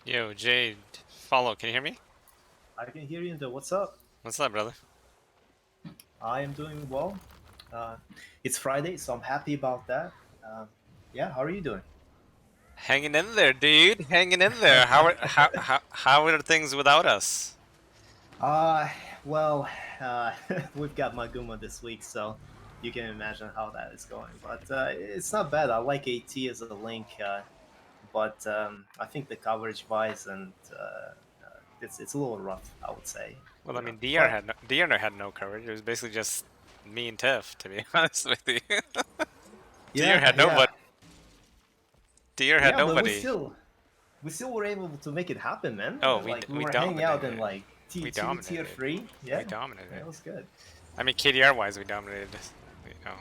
Yo, Jade, follow. Can you hear me? I can hear you. What's up? What's up, brother? I am doing well. Uh, it's Friday, so I'm happy about that. Uh, yeah, how are you doing? Hanging in there, dude. Hanging in there. How are things without us? Uh, well, uh, we've got Maguma this week, so you can imagine how that is going. But it's not bad. I like AT as a link, but I think the coverage wise and it's a little rough, I would say. Well, I mean, But DR had no coverage. It was basically just me and Tiff, to be honest with you. DR yeah, had yeah, nobody. DR had yeah. But we nobody. still we still were able to make it happen, man. Oh, Like we we were hanging out in dominated. like We T2, tier dominated. 3. We Yeah, dominated. it was good. I mean, KDR wise, we dominated. You know.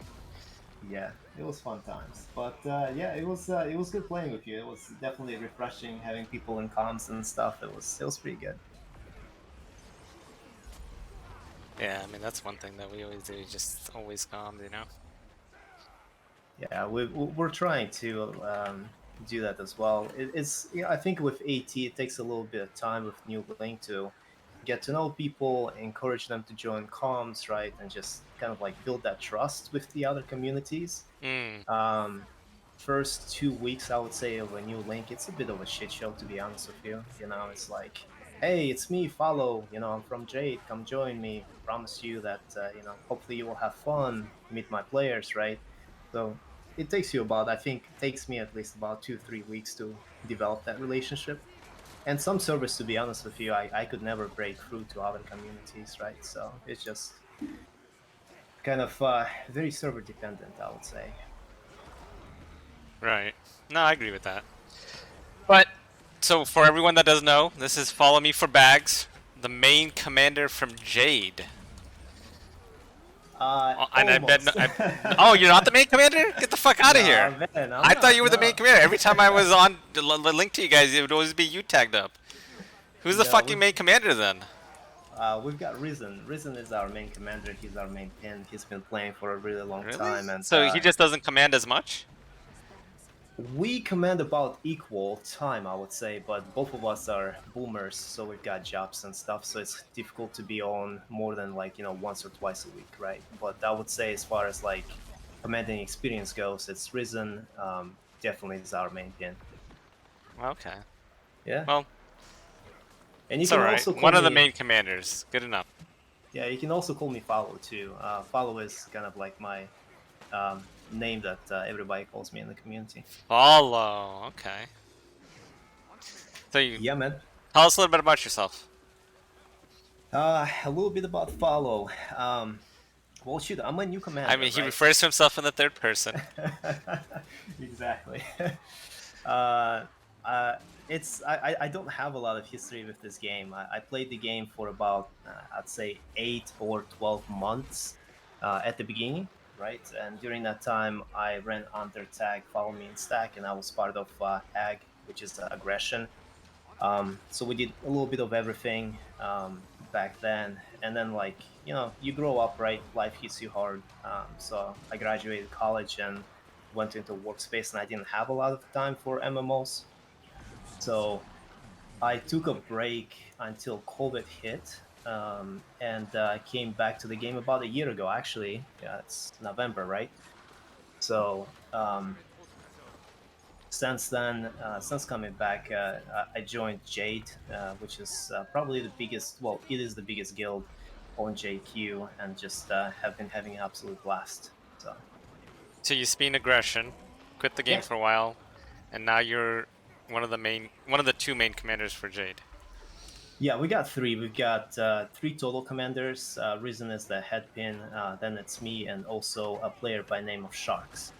Yeah, it was fun times. But yeah, it was good playing with you. It was definitely refreshing having people in comms and stuff. It was pretty good. Yeah, I mean that's one thing that we always do. Just always calm, you know. Yeah, we're trying to do that as well. It's yeah, I think with AT it takes a little bit of time with New Link to get to know people, encourage them to join comms, right, and just kind of like build that trust with the other communities. Mm. Um, First 2 weeks, I would say, of a new link, it's a bit of a shit show, to be honest with you. You know, it's like, hey, it's me, follow. You know, I'm from Jade. Come join me. Promise you that, hopefully you will have fun, meet my players, right? So it takes you about, I think, it takes me at least about 2, 3 weeks to develop that relationship. And some servers, to be honest with you, I could never break through to other communities, right? So it's just kind of very server dependent, I would say. Right. No, I agree with that. But so for everyone that doesn't know, this is Follow Me for Bags, the main commander from Jade. And I bet. Almost. Oh, you're not the main commander? Get the fuck out of here! No, man, I'm I thought you not. were the main No, commander. Every time I was on the link to you guys, it would always be you tagged up. Who's the no. fucking main commander then? We've got Risen. Risen is our main commander. He's our main pin. He's been playing for a really long Really? time, and So he just doesn't command as much? we command about equal time, I would say. But both of us are boomers, so we've got jobs and stuff. So it's difficult to be on more than like once or twice a week, right? But I would say as far as like commanding experience goes, it's Risen. Definitely is our main pin. Okay. Yeah, Well, and you it's can alright. also call One of the me. main commanders. Good enough. Yeah, you can also call me Follow too. Follow is kind of like my name that everybody calls me in the community. Follow. Okay. So you Yeah, man. tell us a little bit about yourself. A little bit about Follow. Well, shoot, I'm a new I commander, mean, he right? refers to himself in the third person. Exactly. uh, uh, I don't have a lot of history with this game. I played the game for about I'd say 8 or 12 months at the beginning, right? And during that time, I ran under tag Follow Me in Stack, and I was part of AG, which is aggression. So we did a little bit of everything back then, and then like you grow up, right? Life hits you hard. So I graduated college and went into workspace, and I didn't have a lot of time for MMOs. So I took a break until COVID hit, and came back to the game about a year ago. Actually, yeah, it's November, right? So since then, since coming back, I joined Jade, which is probably the biggest. Well, it is the biggest guild on JQ, and just have been having an absolute blast. So So you speen aggression, quit the game yeah, for a while, and now you're one of the two main commanders for Jade. yeah, we got three. We've got three total commanders. Risen is the head pin. Then it's me, and also a player by name of Sharks.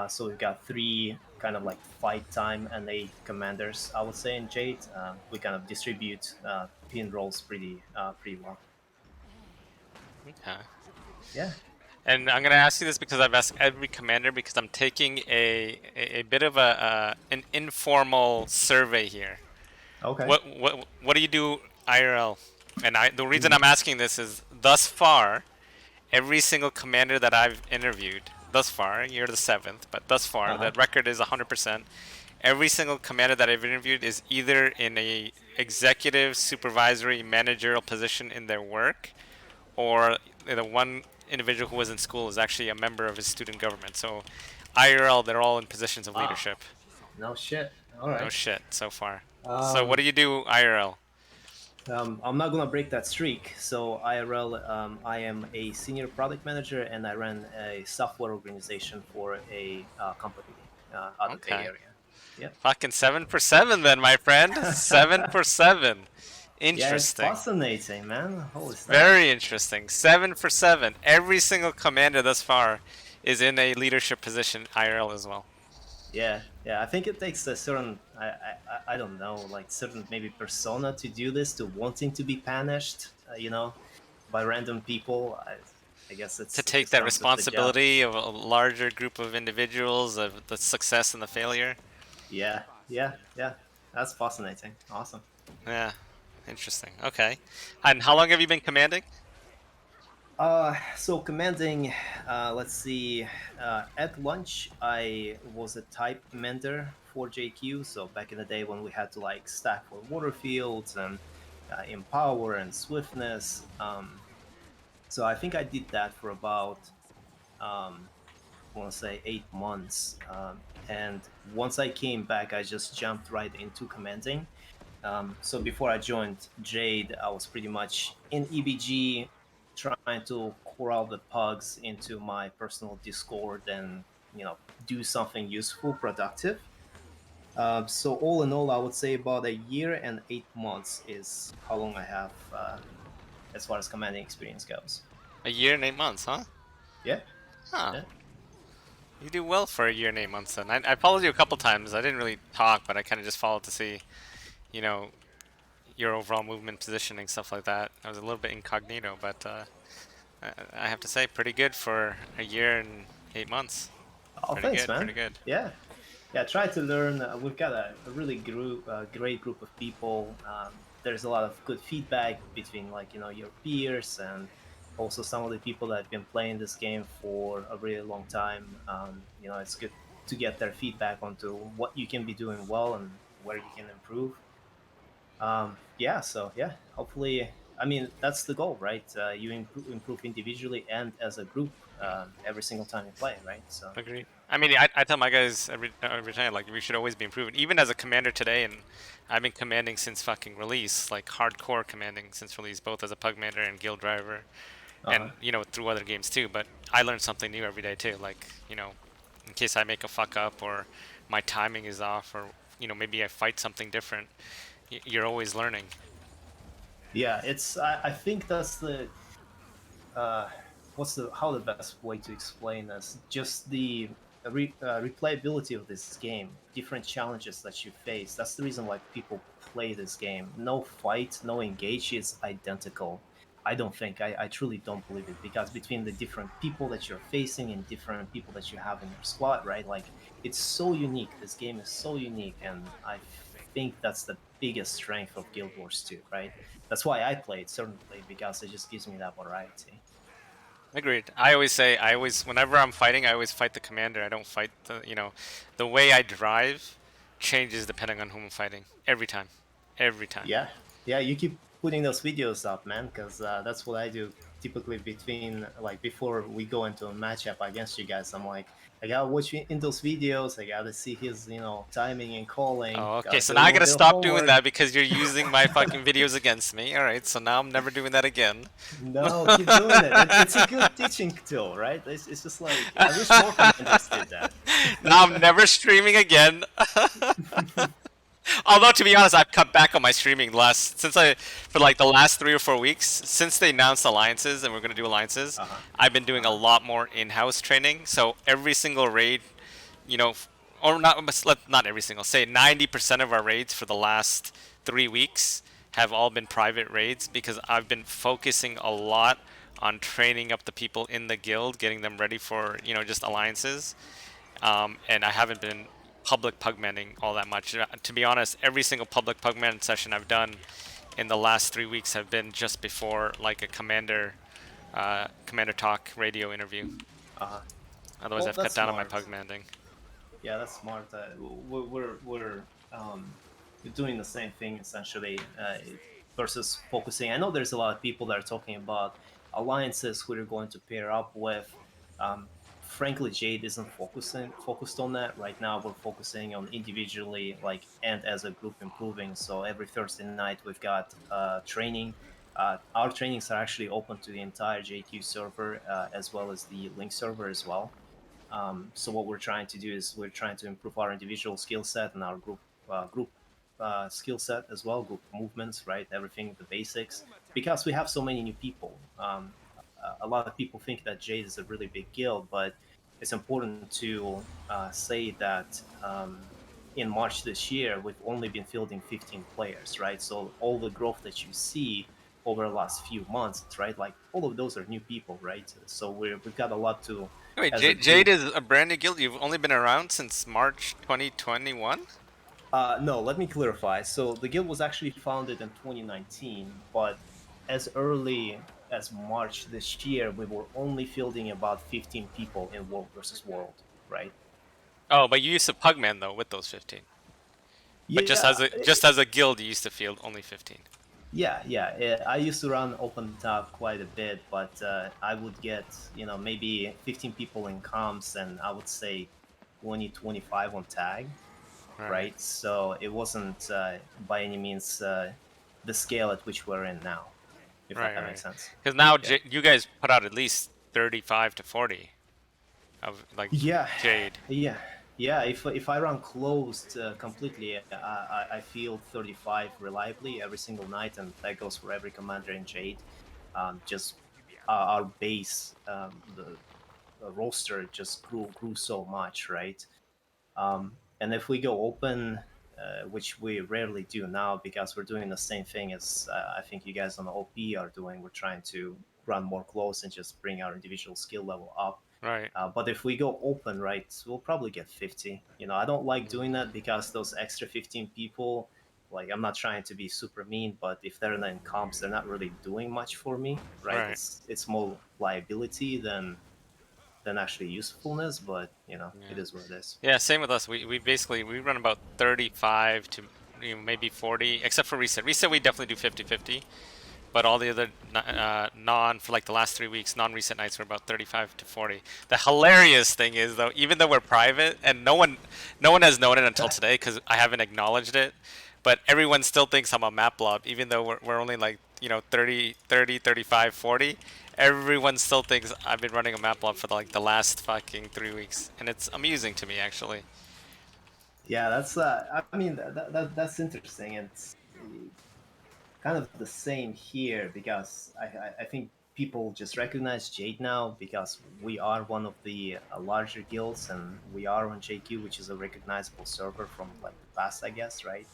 So we've got three kind of like fight time and eight commanders. I would say in Jade, we kind of distribute pin roles pretty well. Okay. Yeah. And I'm gonna ask you this because I've asked every commander because I'm taking a bit of a an informal survey here. Okay. What do you do IRL? And the reason Mm. I'm asking this is thus far, every single commander that I've interviewed thus far, you're the seventh, but thus far, Uh the huh. record is 100%. every single commander that I've interviewed is either in a executive, supervisory, managerial position in their work, or the one individual who was in school is actually a member of his student government. So IRL, they're all in positions of Wow. leadership. No shit. All No right. shit so far. So what Um, do you do IRL? I'm not gonna break that streak. So IRL, I am a senior product manager, and I run a software organization for a company out of Bay Okay. Area. Yep. Fucking 7 for 7 then, my friend. 7 for 7. Yeah, it's Interesting. fascinating, man. Holy stuff. Very interesting. 7 for 7. Every single commander thus far is in a leadership position IRL as well. Yeah, yeah. I think it takes a certain, I don't know, like certain maybe persona to do this, to wanting to be punished, by random people. I guess To it take just that comes with the job. responsibility of a larger group of individuals, of the success and the failure. Yeah, yeah, yeah. That's fascinating. Awesome. Yeah. Interesting. Okay. And how long have you been commanding? So commanding, let's see. At lunch, I was a type commander for JQ. So back in the day when we had to like stack for water fields and empower and swiftness. So I think I did that for about, I want to say 8 months. And once I came back, I just jumped right into commanding. So before I joined Jade, I was pretty much in EBG trying to corral the pugs into my personal Discord and do something useful, productive. So all in all, I would say about a year and 8 months is how long I have as far as commanding experience goes. A year and 8 months, huh? Yeah, Huh. yeah. You do well for a year and 8 months then. I followed you a couple times. I didn't really talk, but I kind of just followed to see, you know, your overall movement, positioning, stuff like that. I was a little bit incognito, but I have to say, pretty good for a year and 8 months. Oh, Pretty thanks, good, man. pretty good. Yeah, yeah. Try to learn. We've got a really great group of people. There's a lot of good feedback between like your peers and also some of the people that have been playing this game for a really long time. It's good to get their feedback onto what you can be doing well and where you can improve. Yeah, so yeah, hopefully, I mean that's the goal, right? You improve individually and as a group every single time you play, right? So Agreed. I mean, I tell my guys every time, like, we should always be improving. Even as a commander today, and I've been commanding since fucking release, like hardcore commanding since release, both as a pug commander and guild driver, uh-huh. and through other games too. But I learn something new every day too. Like, in case I make a fuck up or my timing is off, or maybe I fight something different. You're always learning. Yeah, I think that's the uh, what's the how the best way to explain this? Just the replayability of this game, different challenges that you face. That's the reason why people play this game. No fight, no engage is identical. I don't think I truly don't believe it because between the different people that you're facing and different people that you have in your squad, right? Like it's so unique. This game is so unique, and I think that's the biggest strength of Guild Wars 2, right? That's why I play it certainly because it just gives me that variety. Agreed. Whenever I'm fighting, I always fight the commander. I don't fight the way I drive changes depending on whom I'm fighting. Every time. Every time. Yeah, yeah. You keep putting those videos up, man, because that's what I do typically between like before we go into a matchup against you guys. I'm like, I gotta watch in those videos. I gotta see his timing and calling. Oh, okay. Gotta So do a now I little gotta bit of stop doing homework. that because you're using my fucking videos against me. Alright, so now I'm never doing that again. No, keep doing it. It's a good teaching tool, right? It's just like I wish more commanders did that. Now I'm never streaming again. Although to be honest, I've cut back on my streaming for like the last 3 or 4 weeks since they announced alliances and we're gonna do alliances. Uh huh. I've been doing Uh a huh. lot more in-house training. So every single raid, you know, or not every single, say 90% of our raids for the last 3 weeks have all been private raids because I've been focusing a lot on training up the people in the guild, getting them ready for just alliances. And I haven't been public pugmanning all that much. To be honest, every single public pugman session I've done in the last 3 weeks have been just before like a commander talk radio interview. Uh huh. Otherwise, Well, I've cut that's down on my smart. pugmanning. Yeah, that's smart. We're doing the same thing essentially versus focusing. I know there's a lot of people that are talking about alliances who they're going to pair up with. Um, Frankly, Jade isn't focused on that right now. We're focusing on individually, like and as a group improving. So every Thursday night we've got training. Our trainings are actually open to the entire JQ server as well as the Link server as well. So what we're trying to do is we're trying to improve our individual skill set and our group skill set as well, group movements, right? Everything, the basics, because we have so many new people. A lot of people think that Jade is a really big guild, but it's important to say that in March this year we've only been fielding 15 players, right? So all the growth that you see over the last few months, right? Like all of those are new people, right? So we've got a lot to Wait, as a Jade group. is a brand new guild. You've only been around since March 2021. No, let me clarify. So the guild was actually founded in 2019, but as early as March this year, we were only fielding about 15 people in World versus World, right? Oh, but you used to Pugman though with those 15. But just Yeah, as a guild, you used to field only 15. yeah. I used to run open top quite a bit, but I would get, maybe 15 people in comms and I would say 20, 25 on tag, Right. right? So it wasn't by any means the scale at which we're in now, if that Right, makes right. sense. Because now Yeah. You guys put out at least 35 to 40 of like Yeah, Jade. yeah, yeah. If I run closed completely, I feel 35 reliably every single night, and that goes for every commander in Jade. Just our base, the roster just grew so much, right? And if we go open, which we rarely do now because we're doing the same thing as I think you guys on the OP are doing, we're trying to run more close and just bring our individual skill level up. Right. But if we go open, right, we'll probably get 50. I don't like Mm. doing that because those extra 15 people, like, I'm not trying to be super mean, but if they're not in comps, they're not really doing much for me, right? Right. It's more liability than actually usefulness, but it Yeah. is what it is. Yeah. Same with us. We basically we run about 35 to maybe 40, except for reset. Reset we definitely do 50-50. But all the other non for like the last 3 weeks non-recent nights were about 35 to 40. The hilarious thing is though, even though we're private and no one has known it until today because I haven't acknowledged it, but everyone still thinks I'm a map blob even though we're only like 30, 35, 40. Everyone still thinks I've been running a map blob for like the last fucking 3 weeks, and it's amusing to me actually. Yeah, that's I mean that's interesting. It's kind of the same here because I think people just recognize Jade now because we are one of the larger guilds and we are on JQ, which is a recognizable server from like the past, I guess, right?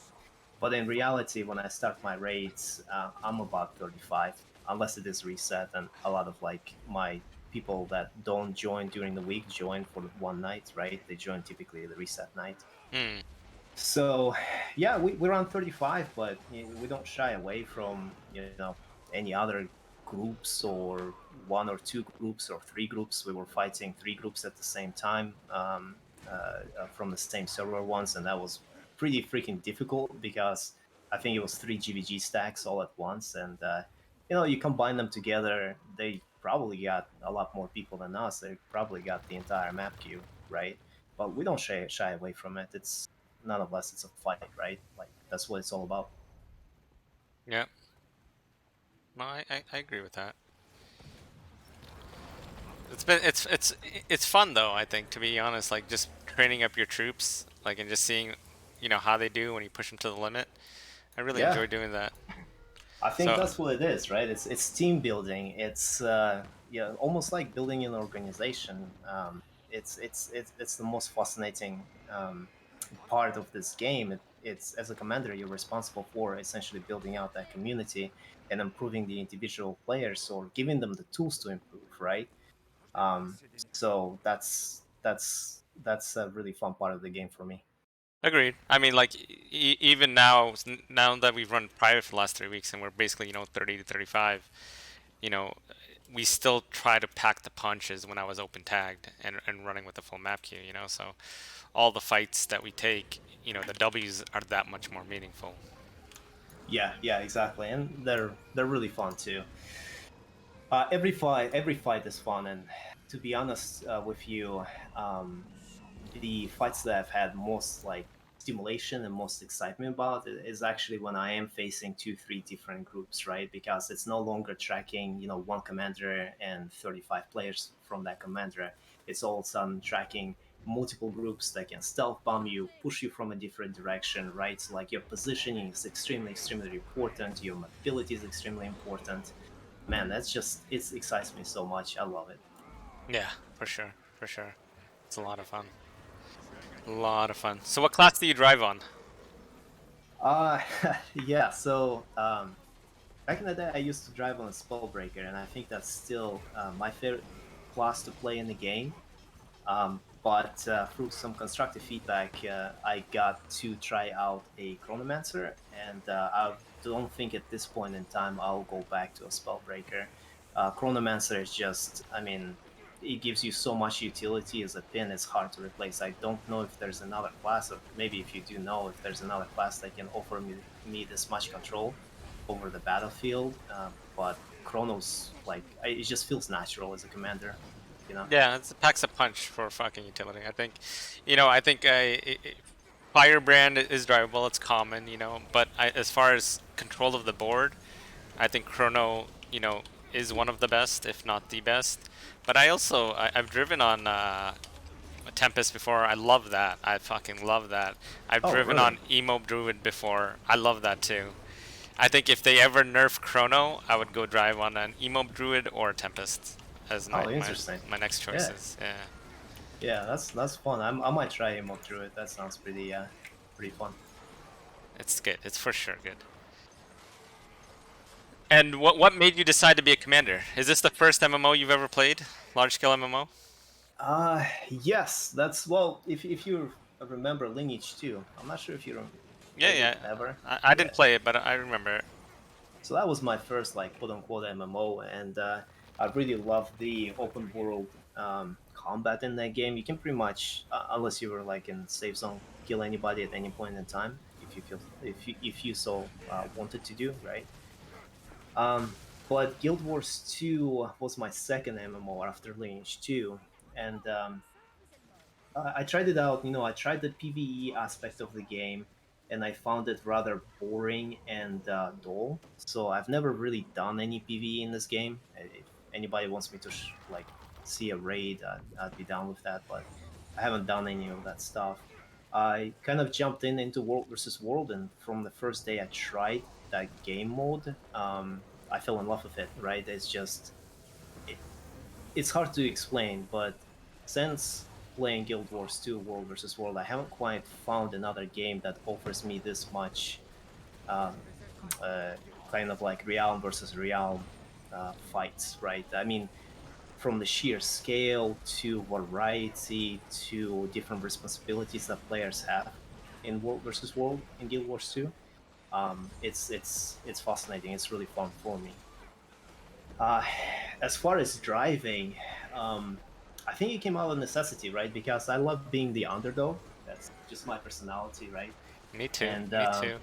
But in reality, when I start my raids, I'm about 35, unless it is reset, and a lot of like my people that don't join during the week join for one night, right? They join typically the reset night. Hmm. So, yeah, we're on 35, but we don't shy away from any other groups or one or two groups or three groups. We were fighting three groups at the same time from the same server once, and that was pretty freaking difficult because I think it was three GVG stacks all at once, and you combine them together, they probably got a lot more people than us. They probably got the entire map queue, right? But we don't shy away from it. It's nonetheless it's a fight, right? Like that's what it's all about. Yeah. No, I agree with that. It's fun though, I think, to be honest, like just training up your troops, like and just seeing, how they do when you push them to the limit. I really Yeah, enjoy doing that. I think So, that's what it is, right? It's team building. It's almost like building an organization. It's the most fascinating part of this game. It's as a commander, you're responsible for essentially building out that community and improving the individual players or giving them the tools to improve, right? Um, so that's a really fun part of the game for me. agreed. I mean, like even now, now that we've run private for the last 3 weeks and we're basically 30 to 35, you know, we still try to pack the punches when I was open tagged and running with the full map queue. So all the fights that we take, the W's are that much more meaningful. Yeah, yeah, exactly, and they're really fun too. Every fight is fun, and to be honest with you, um, the fights that I've had most like stimulation and most excitement about is actually when I am facing two, three different groups, right? Because it's no longer tracking, one commander and 35 players from that commander. It's all of a sudden tracking multiple groups that can stealth bomb you, push you from a different direction, right? So like your positioning is extremely, extremely important. Your mobility is extremely important. Man, that's just it excites me so much. I love it. Yeah, for sure, for sure. It's a lot of fun. A lot of fun. So what class do you drive on? Uh yeah, so back in the day, I used to drive on a Spellbreaker, and I think that's still my favorite class to play in the game. But through some constructive feedback, I got to try out a Chronomancer, and I don't think at this point in time I'll go back to a Spellbreaker. Chronomancer is just, I mean, it gives you so much utility as a pin, it's hard to replace. I don't know if there's another class, or maybe if you do know, if there's another class that can offer me this much control over the battlefield. But Chronos, like, it just feels natural as a commander, you know? Yeah, it packs a punch for fucking utility. I think Firebrand is drivable. It's common, but as far as control of the board, I think Chrono, is one of the best, if not the best. But I've driven on Tempest before. I love that. I fucking love that. I've Oh, driven really? on Emo Druid before. I love that too. I think if they ever nerf Chrono, I would go drive on an Emo Druid or Tempest as my, Oh, my, interesting. my next Yeah, choices. Yeah, yeah, that's fun. I might try him up through it. That sounds pretty fun. it's good. It's for sure good. And what made you decide to be a commander? Is this the first MMO you've ever played? Large scale MMO? Yes, that's well. If you remember Lineage 2, I'm not sure if you Yeah, played it yeah. ever. I Yeah, didn't play it, but I remember it. so that was my first like quote unquote MMO, and I really loved the open world combat in that game. You can pretty much, unless you were like in safe zone, kill anybody at any point in time if you feel if you so wanted to do, right? But Guild Wars 2 was my second MMO after Lineage 2, and I tried it out. I tried the PVE aspect of the game, and I found it rather boring and dull. So I've never really done any PVE in this game. If anybody wants me to like see a raid, I'd be down with that. But I haven't done any of that stuff. I kind of jumped into World versus World, and from the first day I tried that game mode, I fell in love with it. Right? It's just it's hard to explain, but since playing Guild Wars 2 World versus World, I haven't quite found another game that offers me this much um, uh, kind of like realm versus realm fights, right? I mean, from the sheer scale to variety to different responsibilities that players have in World versus World in Guild Wars 2, it's fascinating. It's really fun for me. Uh, as far as driving, um, I think it came out of necessity, right? Because I love being the underdog. That's just my personality, right? Me too. And Me too.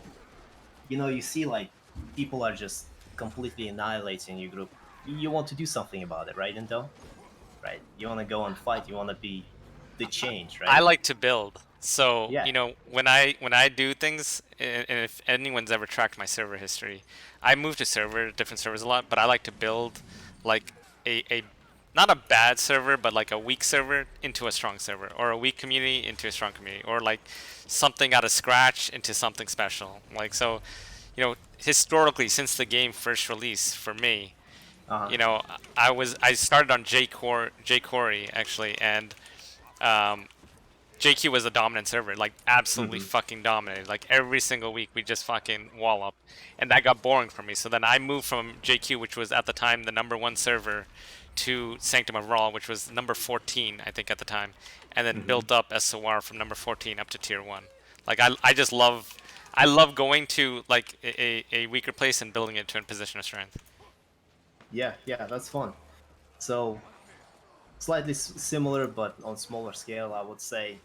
you see like people are just completely annihilating your group. You want to do something about it, right, Indo? Right? You want to go and fight. You want to be the change, I right? like to build. So, Yeah. when I do things, and if anyone's ever tracked my server history, I move to different servers a lot, but I like to build like a not a bad server, but like a weak server into a strong server, or a weak community into a strong community, or like something out of scratch into something special. Like so, historically since the game first release for me, Uh huh. I started on jQuery actually, and um, JQ was a dominant server, like absolutely Mm-hmm. fucking dominated. Like every single week we just fucking wall up, and that got boring for me. So then I moved from JQ, which was at the time the number one server, to Sanctum of Raw, which was number 14, I think at the time, and then Mm-hmm. built up SOR from number 14 up to tier one. Like I just love going to like a weaker place and building it to a position of strength. Yeah. Yeah. That's fun. So slightly similar, but on smaller scale, I would say.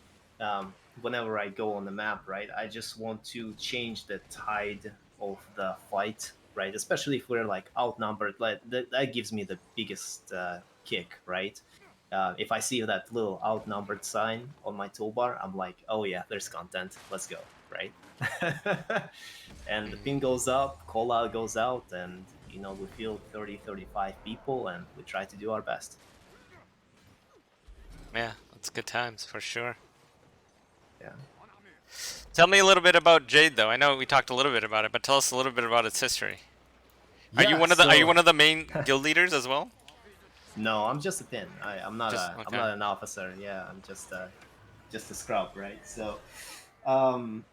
whenever I go on the map, right, I just want to change the tide of the fight, right? Especially if we're like outnumbered, like that gives me the biggest kick, right? If I see that little outnumbered sign on my toolbar, I'm like, oh yeah, there's content. Let's go, right? And the ping goes up, call out goes out, and we field 30-35 people, and we try to do our best. Yeah, that's good times for sure. Yeah. Tell me a little bit about Jade, though. I know we talked a little bit about it, but tell us a little bit about its history. Are you Yeah. one of the Are you So one of the main guild leaders as well? no, I'm just a pin. I'm not Just a I'm okay. not an officer. Yeah, I'm just a scrub, right? So, um,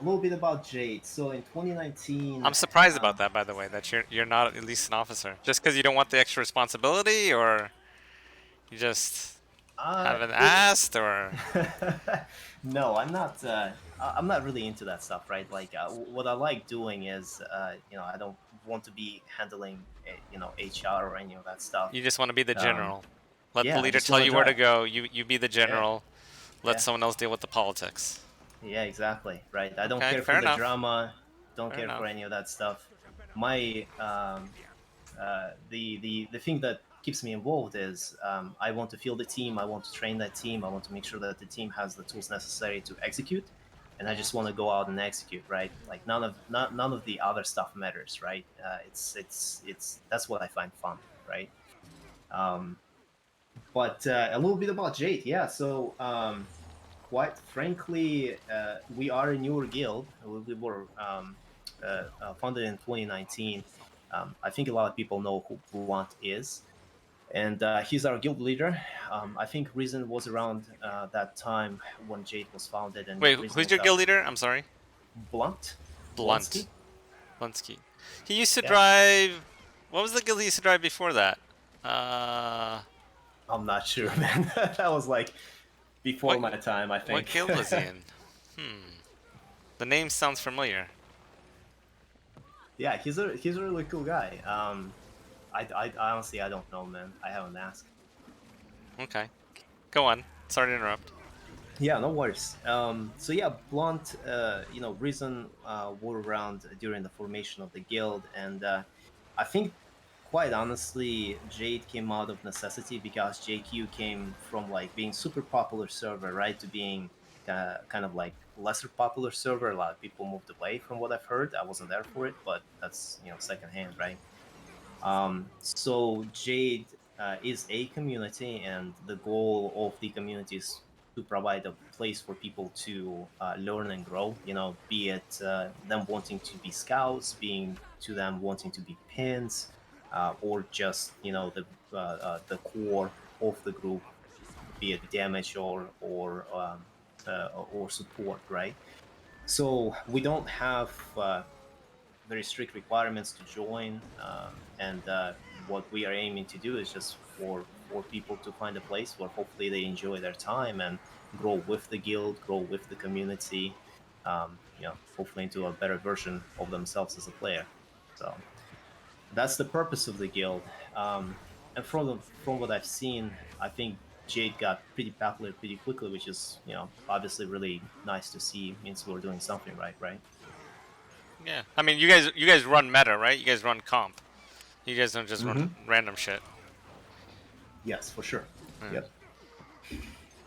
a little bit about Jade. So in 2019, I'm surprised about um, that, by the way, that you're not at least an officer. Just because you don't want the extra responsibility, or you just haven't it asked, or no, I'm not. I'm not really into that stuff, right? Like, what I like doing is, I don't want to be handling, HR or any of that stuff. you just want to be the Um, general. Let the yeah, I leader just tell want to you where to drive. go. You be the Yeah, general. Let yeah, someone else deal with the politics. yeah, exactly. Right. I don't Okay, care fair for the enough. drama. Don't Fair care for enough. any of that stuff. My the thing that keeps me involved is I want to field the team. I want to train that team. I want to make sure that the team has the tools necessary to execute, and I just want to go out and execute. Right, like none of the other stuff matters. Right, it's that's what I find fun. Right, um, but a little bit about Jade. Yeah, so quite frankly, we are a newer guild. We were founded in 2019. I think a lot of people know who Blunt is, and he's our guild leader. I think Reason was around that time when Jade was founded, and Wait, Reason who's was your our guild leader? I'm sorry. Blunt, Blunt. Blunsky. Lunsky. He used to Yeah, drive. What was the guild he used to drive before that? Uh, I'm not sure, man. That was like before what my time, I what think. guild was he in? Hmm. The name sounds familiar. Yeah, he's a really cool guy. I honestly I don't know, man. I haven't asked. Okay. Go on. Sorry to interrupt. Yeah, no worries. So yeah, Blunt, Reason were around during the formation of the guild, and I think, quite honestly, Jade came out of necessity because JQ came from like being super popular server, right, to being kind of like lesser popular server. A lot of people moved away from what I've heard. I wasn't there for it, but that's secondhand, right? So Jade is a community, and the goal of the community is to provide a place for people to learn and grow. Be it them wanting to be scouts, being to them wanting to be pins, or just the core of the group, be it damage or support, right? So we don't have very strict requirements to join, and what we are aiming to do is just for people to find a place where hopefully they enjoy their time and grow with the guild, grow with the community, hopefully into a better version of themselves as a player. So that's the purpose of the guild. And from what I've seen, I think Jade got pretty popular pretty quickly, which is obviously really nice to see. Means we're doing something right, right? Yeah. I mean, you guys run meta, right? You guys run comp. You guys don't just run Mm-hmm. random shit. Yes, for sure. Yeah. Yep.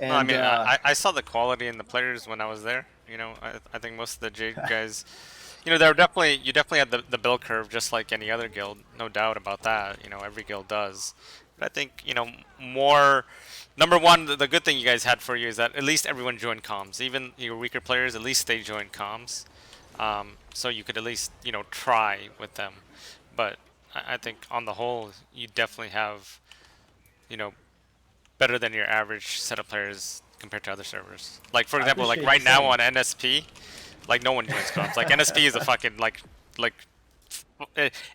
No, I And mean, I saw the quality in the players when I was there. I think most of the Jade guys, they're definitely you definitely had the bell curve just like any other guild, no doubt about that. Every guild does. But I think more. Number one, the good thing you guys had for you is that at least everyone joined comms. Even your weaker players, at least they joined comms. So you could at least try with them. But I think on the whole, you definitely have you know better than your average set of players compared to other servers. Like for I example, like appreciate you right now saying. on NSP, like no one joins comps. Like NSP is a fucking like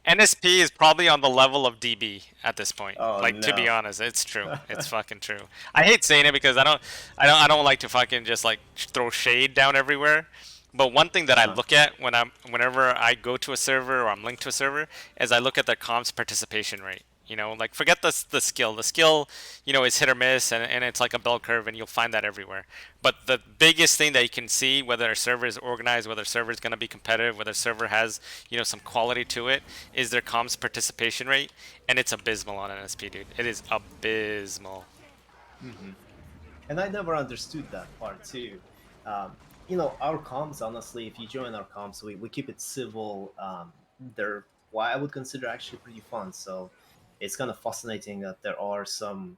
NSP is probably on the level of DB at this point. Oh Like to be no. honest, it's true. It's fucking true. I hate saying it because I don't like to fucking just like throw shade down everywhere. But one thing that I Uh-huh. look at whenever I go to a server or I'm linked to a server is I look at their comps participation rate. You know, like forget the skill. The skill, you know, is hit or miss, and it's like a bell curve, and you'll find that everywhere. But the biggest thing that you can see, whether a server is organized, whether a server is going to be competitive, whether a server has, you know, some quality to it, is their comms participation rate, and it's abysmal on NSP, dude. It is abysmal. Hmm. And I never understood that part too. You know, our comms, honestly, if you join our comms, we keep it civil. They're why I would consider actually pretty fun. So it's kind of fascinating that there are some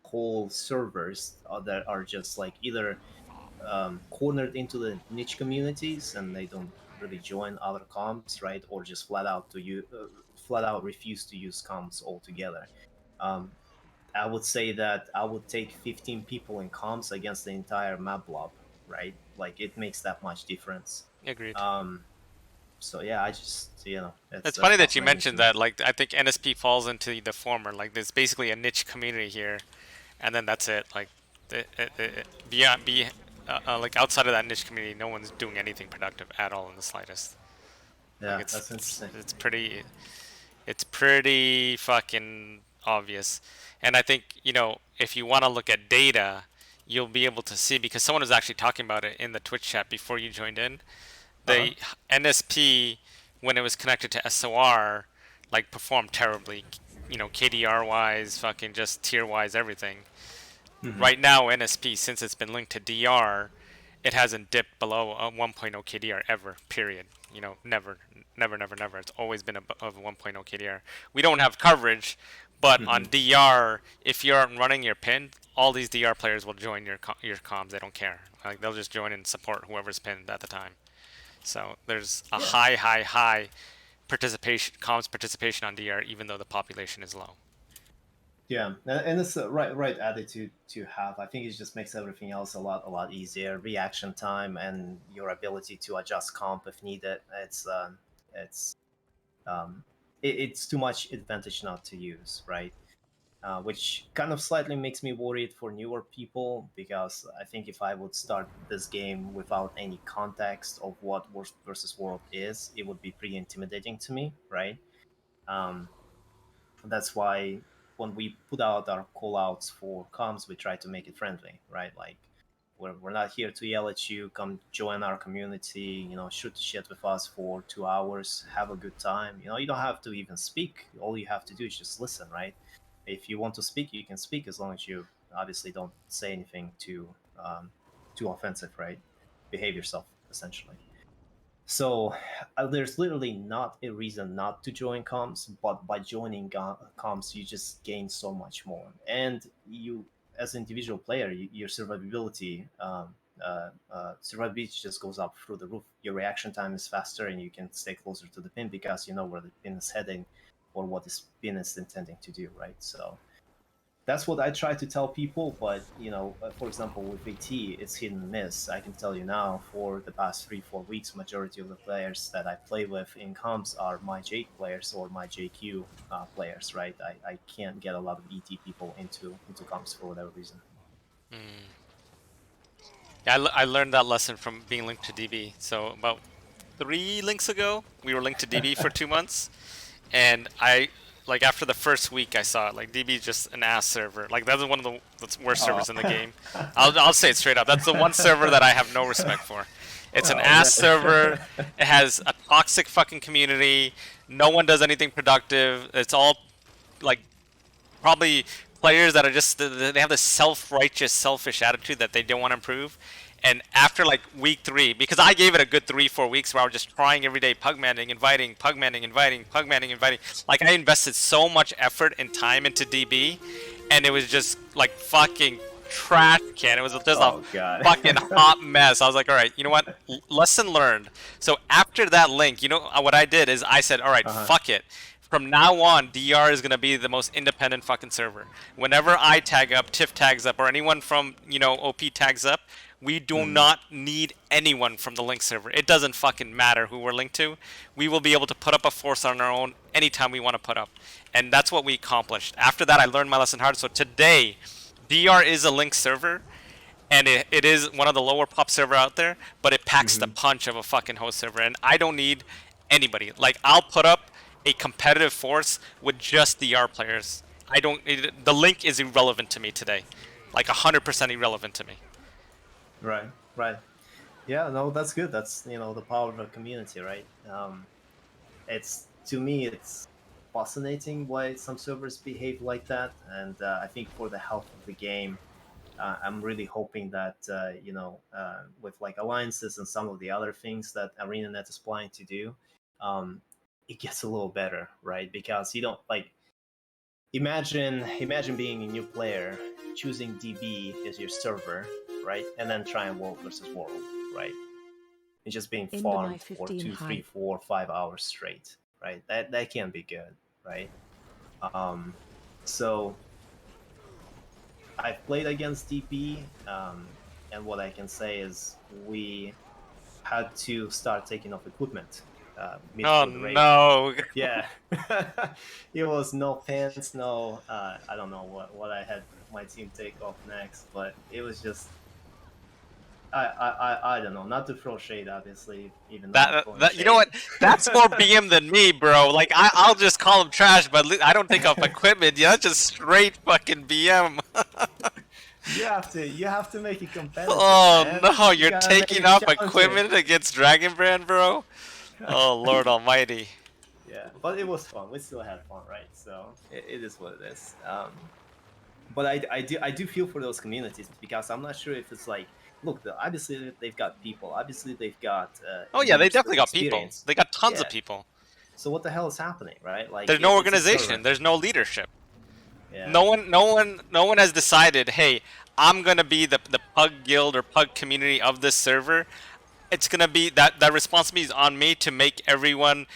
whole servers that are just like either cornered into the niche communities and they don't really join other comms, right? Or just flat out refuse to use comms altogether. Um, I would say that I would take 15 people in comms against the entire map blob, right? Like it makes that much difference. Agreed. Um, so yeah, I just It's that's funny that you fascinating to mentioned me. that. Like, I think NSP falls into the former. Like, there's basically a niche community here, and then that's it. Like, beyond like outside of that niche community, no one's doing anything productive at all in the slightest. Like, Yeah, it's that's it's interesting. it's pretty it's pretty fucking obvious. And I think, you know, if you want to look at data, you'll be able to see, because someone was actually talking about it in the Twitch chat before you joined in. Uh huh. The NSP, when it was connected to SOR, like performed terribly. You know, KDR wise, fucking just tier wise, everything. Hmm. Right now, NSP, since it's been linked to DR, it hasn't dipped below a 1.0 KDR ever. Period. You know, never, never, never, never. It's always been above 1.0 KDR. We don't have coverage, but on Hmm. DR, if you're running your pin, all these DR players will join your comms. They don't care. Like they'll just join and support whoever's pinned at the time. So there's a Yeah. high, high, high participation, comms participation on DR, even though the population is low. Yeah, and it's the right attitude to have. I think it just makes everything else a lot easier. Reaction time and your ability to adjust comp if needed. It's it's too much advantage not to use, right? Which kind of slightly makes me worried for newer people because I think if I would start this game without any context of what World versus World is, it would be pretty intimidating to me, right? Um, that's why when we put out our call outs for comms, we try to make it friendly, right? Like we're not here to yell at you. Come join our community, shoot the shit with us for 2 hours, have a good time. You don't have to even speak. All you have to do is just listen, right? If you want to speak, you can speak as long as you obviously don't say anything too offensive, right? Behave yourself, essentially. So there's literally not a reason not to join comms, but by joining comms, you just gain so much more. And you, as an individual player, your survivability just goes up through the roof. Your reaction time is faster, and you can stay closer to the pin because you know where the pin is heading, or what this pin is intending to do, right? So that's what I try to tell people. But for example, with AT, it's hit and miss. I can tell you now, for the past 3-4 weeks, majority of the players that I play with in comps are my Jade players or my JQ players. Right? I can't get a lot of ET people into comps for whatever reason. Yeah, I learned that lesson from being linked to DB. So about 3 links ago, we were linked to DB for 2 months, and I like after the first week I saw it. Like DB is just an ass server. Like that's one of the worst Oh, servers in the game. I'll say it straight up. That's the one server that I have no respect for. It's an oh ass man. server. It has a toxic fucking community. No one does anything productive. It's all like probably players that are just they have this self-righteous, selfish attitude that they don't want to improve. And after like week 3, because I gave it a good 3-4 weeks where I was just trying every day, pug manning, inviting, pug manning, inviting, pug manning, inviting. Like I invested so much effort and time into DB, and it was just like fucking trash can. It was just a Oh god. fucking hot mess. I was like, all right, you know what? Lesson learned. So after that link, you know what I did is I said, all right, Uh-huh. fuck it. From now on, DR is gonna be the most independent fucking server. Whenever I tag up, Tiff tags up, or anyone from OP tags up, we do Hmm. not need anyone from the link server. It doesn't fucking matter who we're linked to. We will be able to put up a force on our own anytime we want to put up, and that's what we accomplished. After that, I learned my lesson hard. So today, DR is a link server, and it is one of the lower pop server out there, but it packs the Hmm. punch of a fucking host server, and I don't need anybody. Like I'll put up a competitive force with just DR players. The link is irrelevant to me today, like 100% irrelevant to me. Right, right. Yeah, no, that's good. That's the power of a community, right? It's to me, it's fascinating why some servers behave like that, and I think for the health of the game, I'm really hoping that with like alliances and some of the other things that ArenaNet is planning to do, um, it gets a little better, right? Because you don't like imagine being a new player, choosing DB as your server, right, and then trying world versus world, right? And just being In the farmed my for 15 two, three, high. 4, 5 hours straight, right? That can't be good, right? Um, so I've played against DP, and what I can say is we had to start taking off equipment mid Oh through the raid. no. Yeah, it was no pants, no. I don't know what I had my team take off next, but it was just I don't know. Not to throw shade, obviously, even though I'm throwing You know shade. what? That's more BM than me, bro. Like I'll just call him trash, but I don't take off equipment. Yeah, that's just straight fucking BM. You have to make it competitive, Oh man. no, You you're gotta make taking it off challenging. equipment against Dragon Brand, bro. Oh Lord Almighty. Yeah, but it was fun. We still had fun, right? So it is what it is. But I do feel for those communities because I'm not sure if it's like, look, obviously they've got people, obviously they've got Oh yeah, they users with definitely got people. experience. They got tons of Yeah. people. So what the hell is happening, right? Like There's no it's a organization. server. There's no leadership. Yeah. No one has decided. Hey, I'm gonna be the pug guild or pug community of this server. It's gonna be that responsibility is on me to make everyone,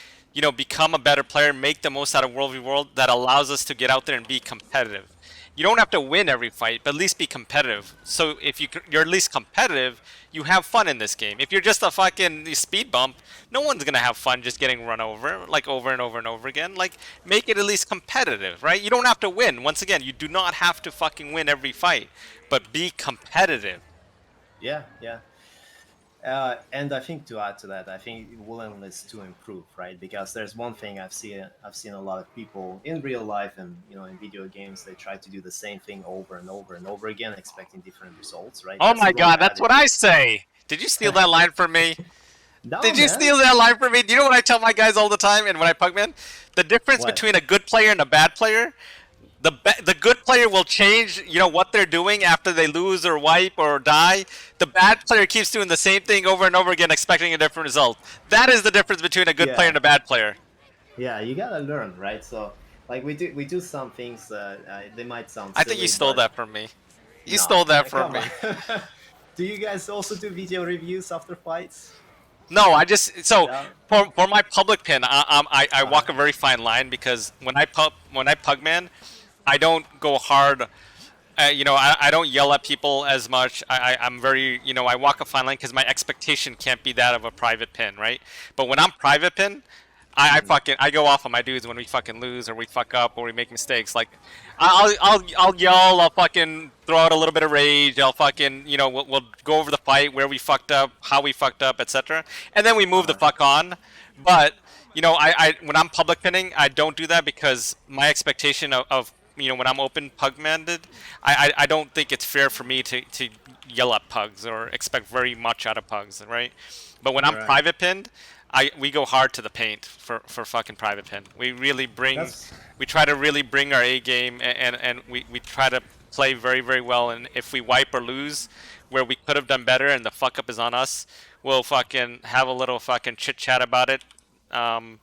become a better player, make the most out of World v World that allows us to get out there and be competitive. You don't have to win every fight, but at least be competitive. So if you're at least competitive, you have fun in this game. If you're just a fucking speed bump, no one's gonna have fun just getting run over like over and over and over again. Like make it at least competitive, right? You don't have to win. Once again, you do not have to fucking win every fight, but be competitive. Yeah, yeah. And I think to add to that, I think willingness to improve, right? Because there's one thing I've seen a lot of people in real life and in video games, they try to do the same thing over and over and over again, expecting different results, right? Oh That's the my wrong god, that's what attitude. I say. Did you steal that line from me? No, Did you man. steal that line from me? Do you know what I tell my guys all the time and when I pugman? The difference What? between a good player and a bad player, the good player will change, what they're doing after they lose or wipe or die. The bad player keeps doing the same thing over and over again, expecting a different result. That is the difference between a good player Yeah, and a bad player. yeah. You gotta learn, right? So, like we do some things. They might sound I think you silly, stole but that from me. You nah, stole that man, from come me. on. Do you guys also do video reviews after fights? No, I just so Yeah. for my public pin, I Uh-huh. walk a very fine line because when I pugman, I don't go hard. I don't yell at people as much. I'm very, I walk a fine line because my expectation can't be that of a private pin, right? But when I'm private pin, Mhm. I go off on my dudes when we fucking lose or we fuck up or we make mistakes. Like I'll yell, I'll fucking throw out a little bit of rage. I'll fucking, we'll go over the fight, where we fucked up, how we fucked up, etc. And then we move the Uh-huh. fuck on. But I when I'm public pinning, I don't do that because my expectation of when I'm open pug manded, I don't think it's fair for me to yell at pugs or expect very much out of pugs, right? But when I'm Right. private pinned, we go hard to the paint for fucking private pin. That's We try to really bring our A game, and we try to play very very well. And if we wipe or lose, where we could have done better, and the fuck up is on us, we'll fucking have a little fucking chit chat about it, um,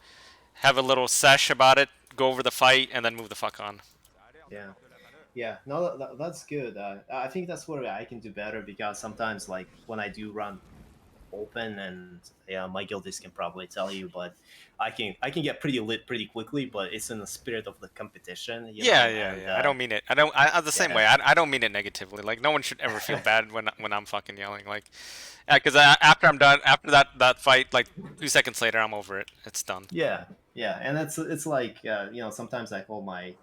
have a little sesh about it, go over the fight, and then move the fuck on. yeah. Yeah, no, that's good. I think that's where I can do better because sometimes, like when I do run open, and yeah, my guildies can probably tell you, but I can get pretty lit pretty quickly. But it's in the spirit of the competition, Yeah, yeah, and yeah. I don't mean it. I'm the same yeah, way. I don't mean it negatively. Like no one should ever feel bad when I'm fucking yelling. Like, yeah, because after I'm done, after that fight, like 2 seconds later, I'm over it. It's done. yeah, yeah, and it's like sometimes I call my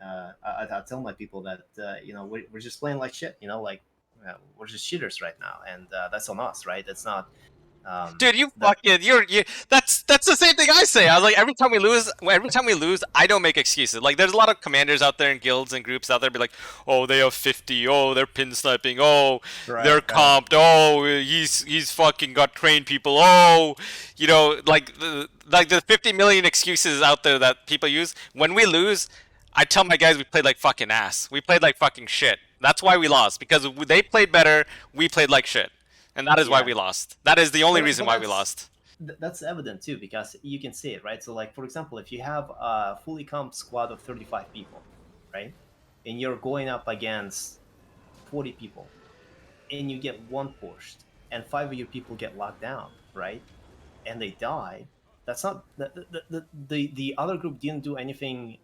I tell my people that we're just playing like shit, like we're just cheaters right now, and that's on us, right? It's not Dude, you That fucking you that's the same thing I say. I was like every time we lose, I don't make excuses. Like there's a lot of commanders out there in guilds and groups out there be like, "Oh, they have 50. Oh, they're pin sniping. Oh, they're right, right. comped. Oh, he's fucking got trained people. Oh, like the 50 million excuses out there that people use. When we lose, I tell my guys we played like fucking ass. We played like fucking shit. That's why we lost because they played better, we played like shit. And that is why Yeah, we lost. That is the only but reason but why we that's lost. that's evident too because you can see it, right? So like for example, if you have a fully comp squad of 35 people, right, and you're going up against 40 people, and you get one pushed, and five of your people get locked down, right, and they die. That's not the other group didn't do anything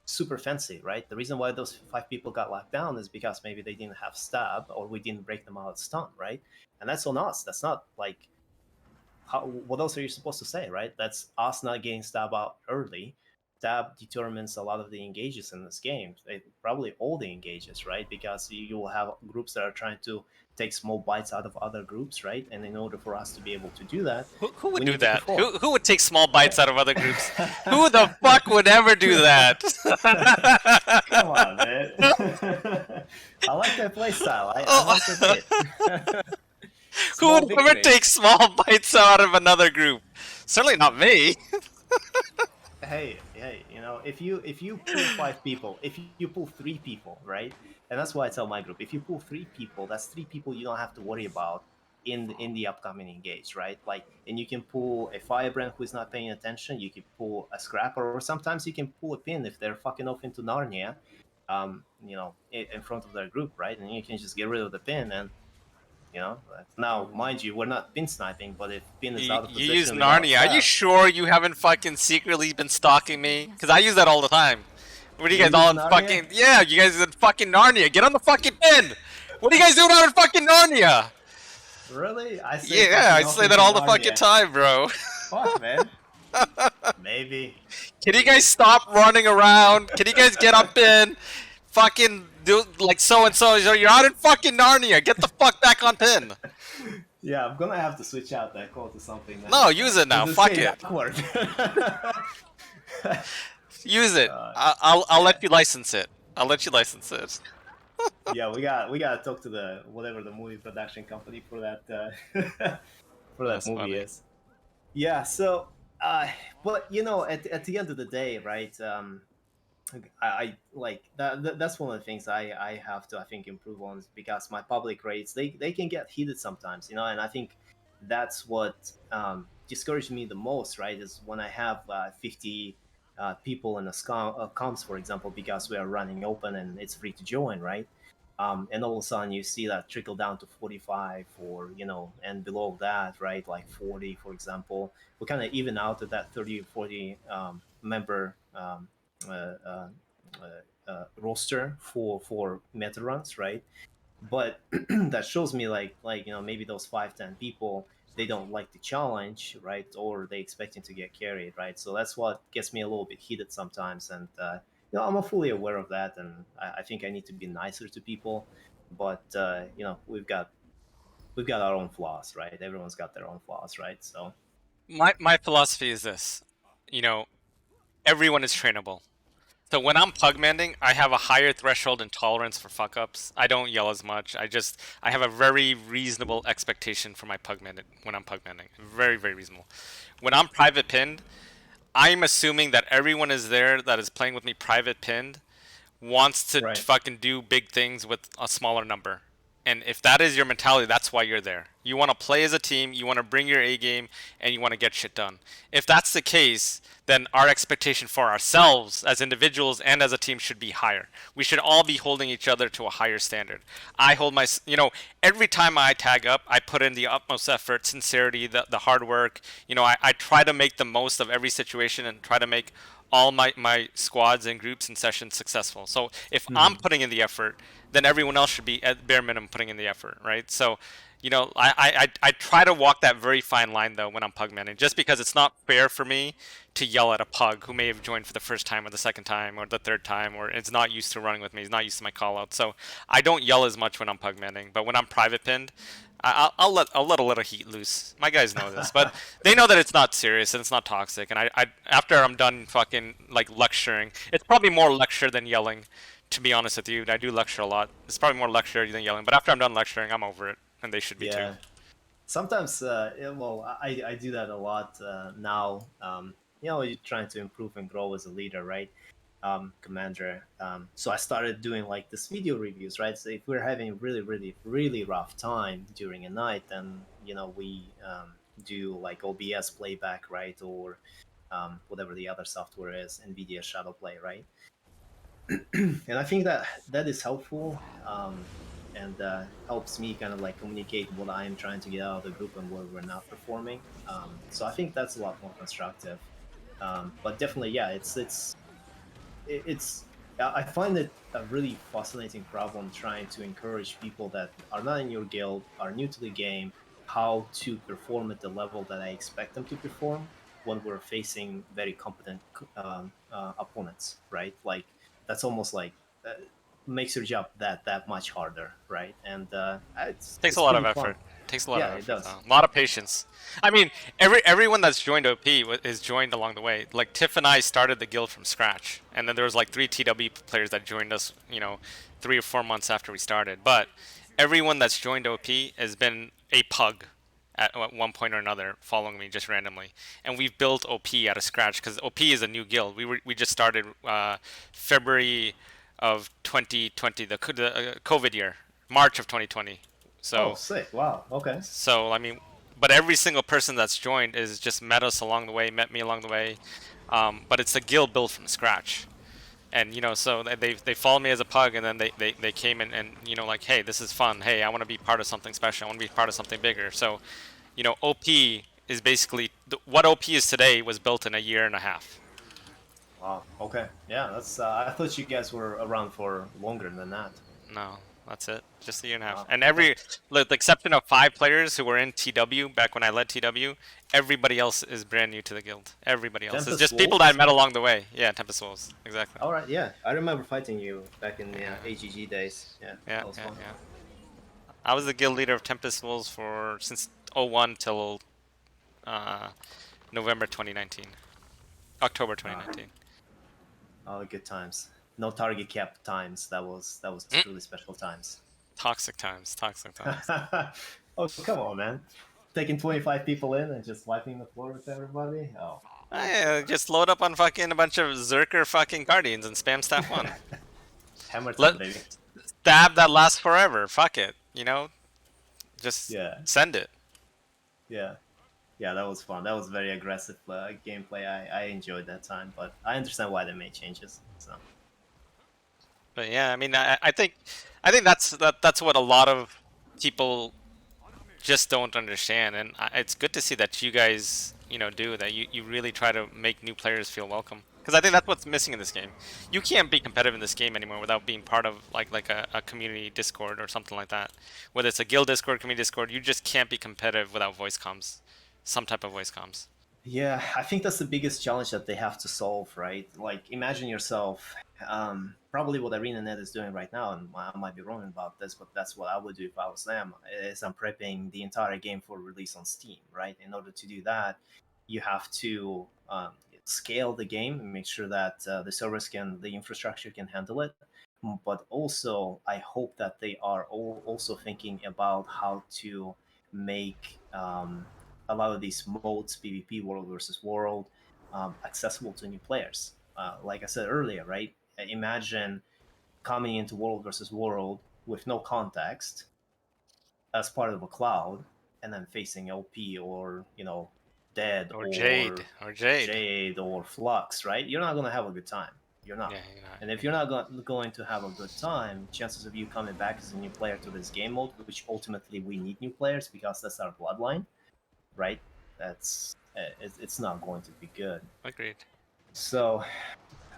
super fancy, right? The reason why those five people got locked down is because maybe they didn't have stab or we didn't break them out of stun, right? And that's on us. That's not like what else are you supposed to say, right? That's us not getting stab out early. Stab determines a lot of the engages in this game, probably all the engages, right? Because you will have groups that are trying to take small bites out of other groups, right? And in order for us to be able to do that, Who would we do need to that? perform, Who would take small bites right? out of other groups? Who the fuck would ever do that? Come on, man. I like that play style. I Oh, must admit. who Small would ever victories. take small bites out of another group? Certainly not me. Hey, if you pull five people, if you pull three people, right? And that's why I tell my group, if you pull three people, that's three people you don't have to worry about in the upcoming engage, right? Like, and you can pull a firebrand who's not paying attention. You can pull a scrapper, or sometimes you can pull a pin if they're fucking off into Narnia, in front of their group, right? And you can just get rid of the pin and. Now, mind you, we're not pin sniping, but if pin is out of You use position without Narnia. Are you stab, sure you haven't fucking secretly been stalking me? Because I use that all the time. What are you you guys all use in Narnia. fucking? Yeah, you guys in fucking Narnia. Get on the fucking pin. What are you guys doing out in fucking Narnia? Really? I say Yeah, I fucking off say that into all the fucking Narnia. time, bro. Fuck, man. Maybe. Can you guys Maybe. stop running around? Can you guys get up in? Fucking do like so and so. You're out in fucking Narnia. Get the fuck back on pin. Yeah, I'm gonna have to switch out that call to something No, nice, use man. it now. Because it's Fuck getting it. awkward. Use it. uh, I'll yeah. let you license it. I'll let you license it. Yeah, we gotta talk to the whatever the movie production company for that for that That's movie funny. is. Yeah, so but at the end of the day, right? I like that's one of the things I have to, I think, improve on, is because my public rates, they can get heated sometimes, and I think that's what discouraged me the most, right? Is when I have 50 people in a comms, for example, because we are running open and it's free to join, right? And all of a sudden you see that trickle down to 45, or and below that, right, like 40, for example. We kind of even out at that 30 or 40 member uh, uh, roster for meta runs, right? But that shows me like maybe those 5-10 people, they don't like the challenge, right? Or they expecting to get carried, right? So that's what gets me a little bit heated sometimes, and I'm fully aware of that, and I think I need to be nicer to people. But we've got our own flaws, right? Everyone's got their own flaws, right? So My philosophy is this. You know, everyone is trainable. So when I'm pugmanding, I have a higher threshold and tolerance for fuck ups. I don't yell as much. I have a very reasonable expectation for my pugmanding when I'm pugmanding. Very, very reasonable. When I'm private pinned, I'm assuming that everyone is there that is playing with me private pinned wants to right. fucking do big things with a smaller number. And if that is your mentality, that's why you're there. You want to play as a team, you want to bring your A game, and you want to get shit done. If that's the case, then our expectation for ourselves as individuals and as a team should be higher. We should all be holding each other to a higher standard. I hold my, every time I tag up, I put in the utmost effort, sincerity, the hard work. I try to make the most of every situation and try to make all my squads and groups and sessions successful. So if I'm Mhm. putting in the effort, then everyone else should be at bare minimum putting in the effort, right? So You know, I try to walk that very fine line though when I'm pug manning, just because it's not fair for me to yell at a pug who may have joined for the first time or the second time or the third time, or is not used to running with me, he's not used to my call out. So I don't yell as much when I'm pug manning, but when I'm private pinned, I'll let a little heat loose. My guys know this, but they know that it's not serious and it's not toxic. And I after I'm done fucking like lecturing, it's probably more lecture than yelling. To be honest with you, I do lecture a lot. It's probably more lecture than yelling. But after I'm done lecturing, I'm over it, and they should be too. Yeah. Sometimes, well, I do that a lot now. You're trying to improve and grow as a leader, right? Commander. So I started doing like this video reviews, right? So if we're having a really, really, really rough time during a night, then we do like OBS playback, right, or whatever the other software is, NVIDIA Shadow Play, right? And I think that that is helpful, and helps me kind of like communicate what I am trying to get out of the group and where we're not performing. So I think that's a lot more constructive. But definitely, yeah, it's I find it a really fascinating problem trying to encourage people that are not in your guild, are new to the game, how to perform at the level that I expect them to perform when we're facing very competent opponents, right? Like that's almost like makes your job that much harder, right? And Takes it's a lot pretty of fun. effort. Takes a lot of Yeah, it effort does. though. A lot of patience. I mean, everyone that's joined OP is joined along the way. Like Tiff and I started the guild from scratch, and then there was like 3 TW players that joined us. 3 or 4 months after we started. But everyone that's joined OP has been a pug at one point or another, following me just randomly, and we've built OP out of scratch because OP is a new guild. We just started February of 2020, the COVID year, March of 2020. Oh, So sick! Wow. Okay. I mean, but every single person that's joined is just met us along the way, met me along the way. But it's a guild built from scratch, and so they followed me as a pug, and then they came in and like, hey, this is fun. Hey, I want to be part of something special. I want to be part of something bigger. So, OP is basically what OP is today was built in a year and a half. Wow. Okay. Yeah, that's. I thought you guys were around for longer than that. No, that's it. Just a year and a half. Wow. And Okay. with the exception of 5 players who were in TW back when I led TW, everybody else is brand new to the guild. Everybody else. It's Tempest just people that I Wolves. met along the way. Yeah, Tempest Wolves. Exactly. All right. Yeah, I remember fighting you back in the Yeah, AGG days. Yeah, yeah, that was yeah, fun. yeah. I was the guild leader of Tempest Wolves for since '01 till uh, November 2019. October Ah, 2019. all good times. No target cap times. That was Mm. truly special times. Toxic times. Toxic times. Oh, come on, man! Taking 25 people in and just wiping the floor with everybody. Oh, Just load up on fucking a bunch of Zerker fucking Guardians and spam staff one. hammer time, Let baby. stab that lasts forever. Fuck it. Just Yeah, send it. yeah, yeah. That was fun. That was very aggressive gameplay. I enjoyed that time, but I understand why they made changes. So But yeah, I mean, I think that's what a lot of people just don't understand, and it's good to see that you guys, do that. You really try to make new players feel welcome, because I think that's what's missing in this game. You can't be competitive in this game anymore without being part of like a community Discord or something like that. Whether it's a guild Discord, community Discord, you just can't be competitive without voice comms, some type of voice comms. yeah, I think that's the biggest challenge that they have to solve, right? Like, imagine yourself, probably what ArenaNet is doing right now, and I might be wrong about this, but that's what I would do if I was them, is I'm prepping the entire game for release on Steam, right? In order to do that, you have to scale the game and make sure that the infrastructure can handle it. But also, I hope that they are also thinking about how to make a lot of these modes, PvP, world versus world, accessible to new players. Like I said earlier, right? Imagine coming into world versus world with no context as part of a cloud, and then facing OP or Dead Or or Jade. Jade or Flux, right? You're not gonna have a good time. You're not. Yeah, you're not. And if You're you're not. not going to have a good time, chances of you coming back as a new player to this game mode, which ultimately we need new players because that's our bloodline, right? It's not going to be good. Agreed. So,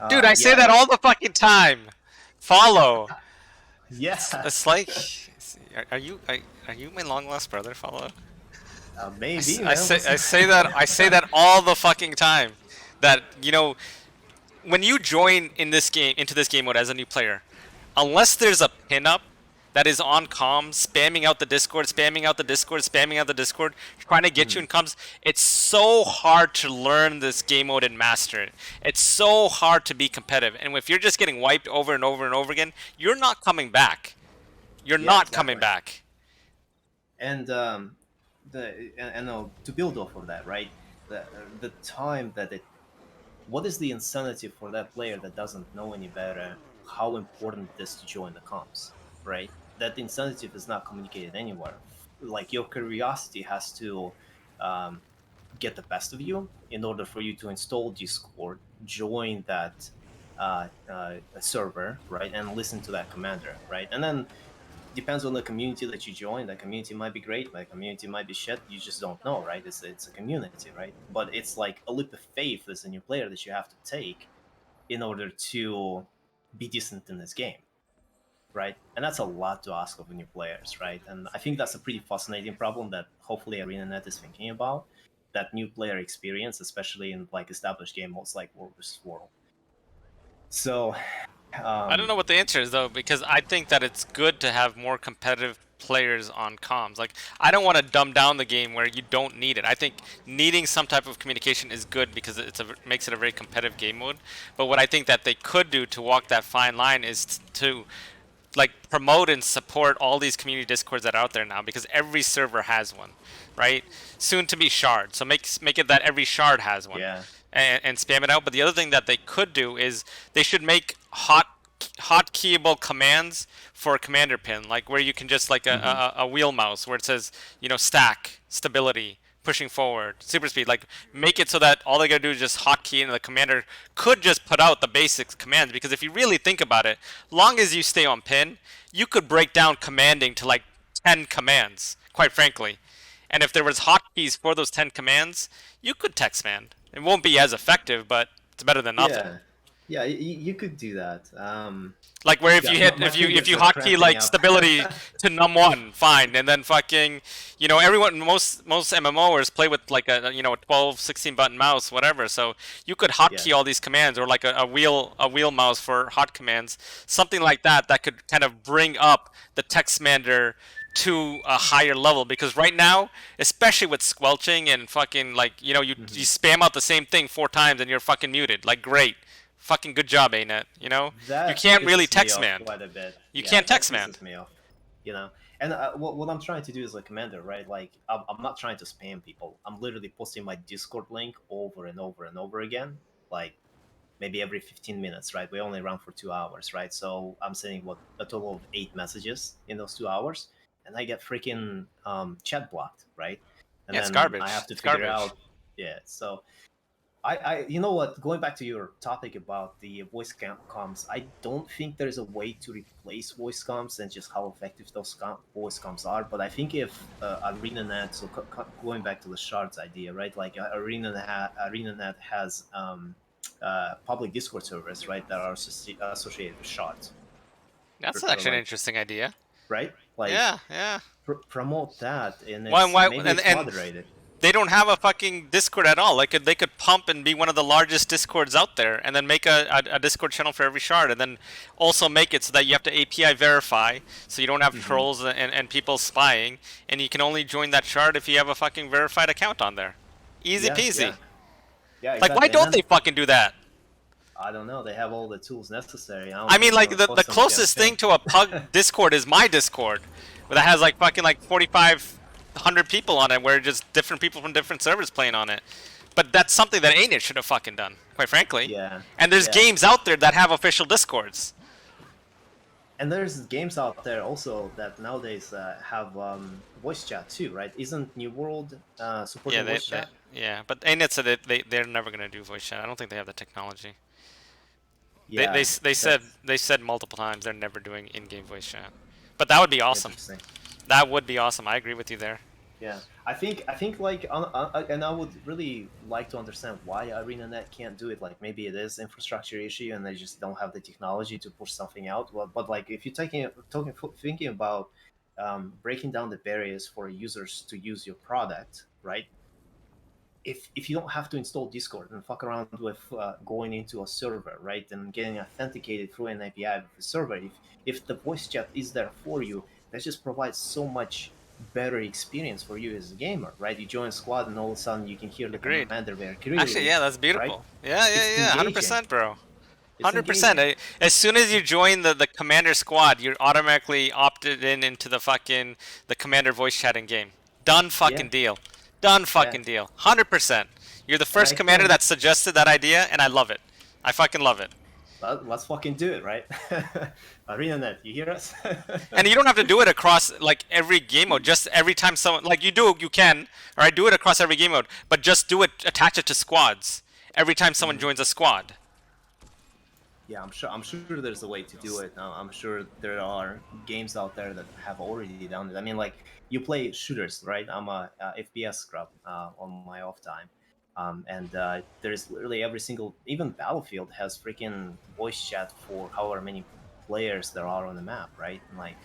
Dude, I say yeah, that all the fucking time. Follow. yeah, It's like Are you my long lost brother, follow? Maybe, man. What's I say that all the fucking time. That when you join into this game mode as a new player, unless there's a pinup that is on comms, spamming out the Discord, spamming out the Discord, spamming out the Discord, trying to get you Mhm. in comms, it's so hard to learn this game mode and master it. It's so hard to be competitive. And if you're just getting wiped over and over and over again, you're not coming back. You're Yeah, not coming exactly. back. And to build off of that, right? The time that it what is the incentive for that player that doesn't know any better how important it is to join the comps, right? That incentive is not communicated anywhere. Like your curiosity has to um, get the best of you in order for you to install Discord, join that server, right, and listen to that commander, right, and then depends on the community that you join. That community might be great, that community might be shit. You just don't know, right? It's a community, right? But it's like a leap of faith as a new player that you have to take in order to be decent in this game, right? And that's a lot to ask of new players, right? And I think that's a pretty fascinating problem that hopefully ArenaNet is thinking about. That new player experience, especially in like established game modes like World vs. World. So, I don't um, know what the answer is though, because I think that it's good to have more competitive players on comms. Like, I don't want to dumb down the game where you don't need it. I think needing some type of communication is good because makes it a very competitive game mode. But what I think that they could do to walk that fine line is to like promote and support all these community discords that are out there now, because every server has one, right? Soon to be shard, so make it that every shard has one, yeah. and spam it out. But the other thing that they could do is they should make hotkeyable commands for a commander pin, like where you can just like Hmm. a wheel mouse where it says stack, stability, pushing forward, super speed. Like, make it so that all they gotta do is just hotkey, and the commander could just put out the basic commands. Because if you really think about it, long as you stay on pin, you could break down commanding to like 10 commands, quite frankly. And if there was hotkeys for those 10 commands, you could text man. It won't be as effective, but it's better than nothing. Yeah, yeah, you could do that. Like, where if you God, hit my if fingers you are hotkey cramping like up. stability to num1, fine, and then fucking everyone, most MMOers play with like a 12, 16 button mouse, whatever. So you could Yeah. hotkey all these commands, or like a wheel mouse for hot commands, something like that that could kind of bring up the text commander to a higher level. Because right now, especially with squelching and fucking, like, you Hmm. spam out the same thing 4 times and you're fucking muted. Like, great. Fucking good job, ANET. You That can't really pisses me text off man. quite a bit. You Yeah, can't that text man. pisses me off. You know, and what I'm trying to do as a commander, right? Like, I'm not trying to spam people. I'm literally posting my Discord link over and over and over again, like maybe every 15 minutes, right? We only run for 2 hours, right? So I'm sending what a total of 8 messages in those 2 hours, and I get freaking chat blocked, right? And Yeah, it's then I garbage. have to It's figure garbage. out, yeah. So you know what? Going back to your topic about the comms, I don't think there's a way to replace voice comms and just how effective those voice comms are. But I think if ArenaNet, so going back to the shards idea, right? Like ArenaNet has public Discord servers, right, that are associated with shards, That's actually an like, interesting idea. right, like Yeah, yeah. promote that, and Why, maybe it's and moderated. they don't have a fucking Discord at all. Like, they could pump and be one of the largest Discords out there, and then make a Discord channel for every shard, and then also make it so that you have to API verify, so you don't have Hmm. trolls and people spying, and you can only join that shard if you have a fucking verified account on there. Easy Yeah, peasy. yeah, yeah, Like, why exactly. And don't they then fucking do that? I don't know. They have all the tools necessary. I don't I think mean, they're like, gonna the post them against closest thing ping. to a pug Discord is my Discord, where that has like fucking like 4,500 people on it, where just different people from different servers playing on it. But that's something that ANIT should have fucking done, quite frankly. Yeah, And there's yeah. games out there that have official Discords. And there's games out there also that nowadays have voice chat too, right? Isn't New World Yeah, supporting voice chat? yeah, but ANIT said that they're never gonna do voice chat. I don't think they have the technology. They they Yeah, s- they said that's they said multiple times they're never doing in-game voice chat. But that would be awesome. interesting. That would be awesome. I agree with you there. Yeah, I think like and I would really like to understand why ArenaNet can't do it. Like maybe it is infrastructure issue and they just don't have the technology to push something out. Well, but like if you're thinking about breaking down the barriers for users to use your product, right? If you don't have to install Discord and fuck around with going into a server, right, and getting authenticated through an API with the server, if the voice chat is there for you, that just provides so much better experience for you as a gamer, right? You join a squad and all of a sudden you can hear the Agreed. commander very Actually, clearly, yeah, that's right? beautiful. Yeah, yeah, It's yeah, engaging. 100%, bro. It's 100%. engaging. As soon as you join the commander squad, you're automatically opted in into the commander voice chatting game. Done Yeah, fucking deal. Done yeah. fucking deal. 100%. You're the And first I commander think that suggested that idea, and I love it. I fucking love it. let's fucking do it, right? ArenaNet, you hear us? And you don't have to do it across like every game mode. Just every time someone like you can, all right, do it across every game mode, but just do it, attach it to squads every time someone Mhm. joins a squad. Yeah, I'm sure. I'm sure there's a way to do it. I'm sure there are games out there that have already done it. I mean, like you play shooters, right? I'm a FPS scrub on my off time, and there's literally every single, even Battlefield has freaking voice chat for however many players there are on the map, right? And like,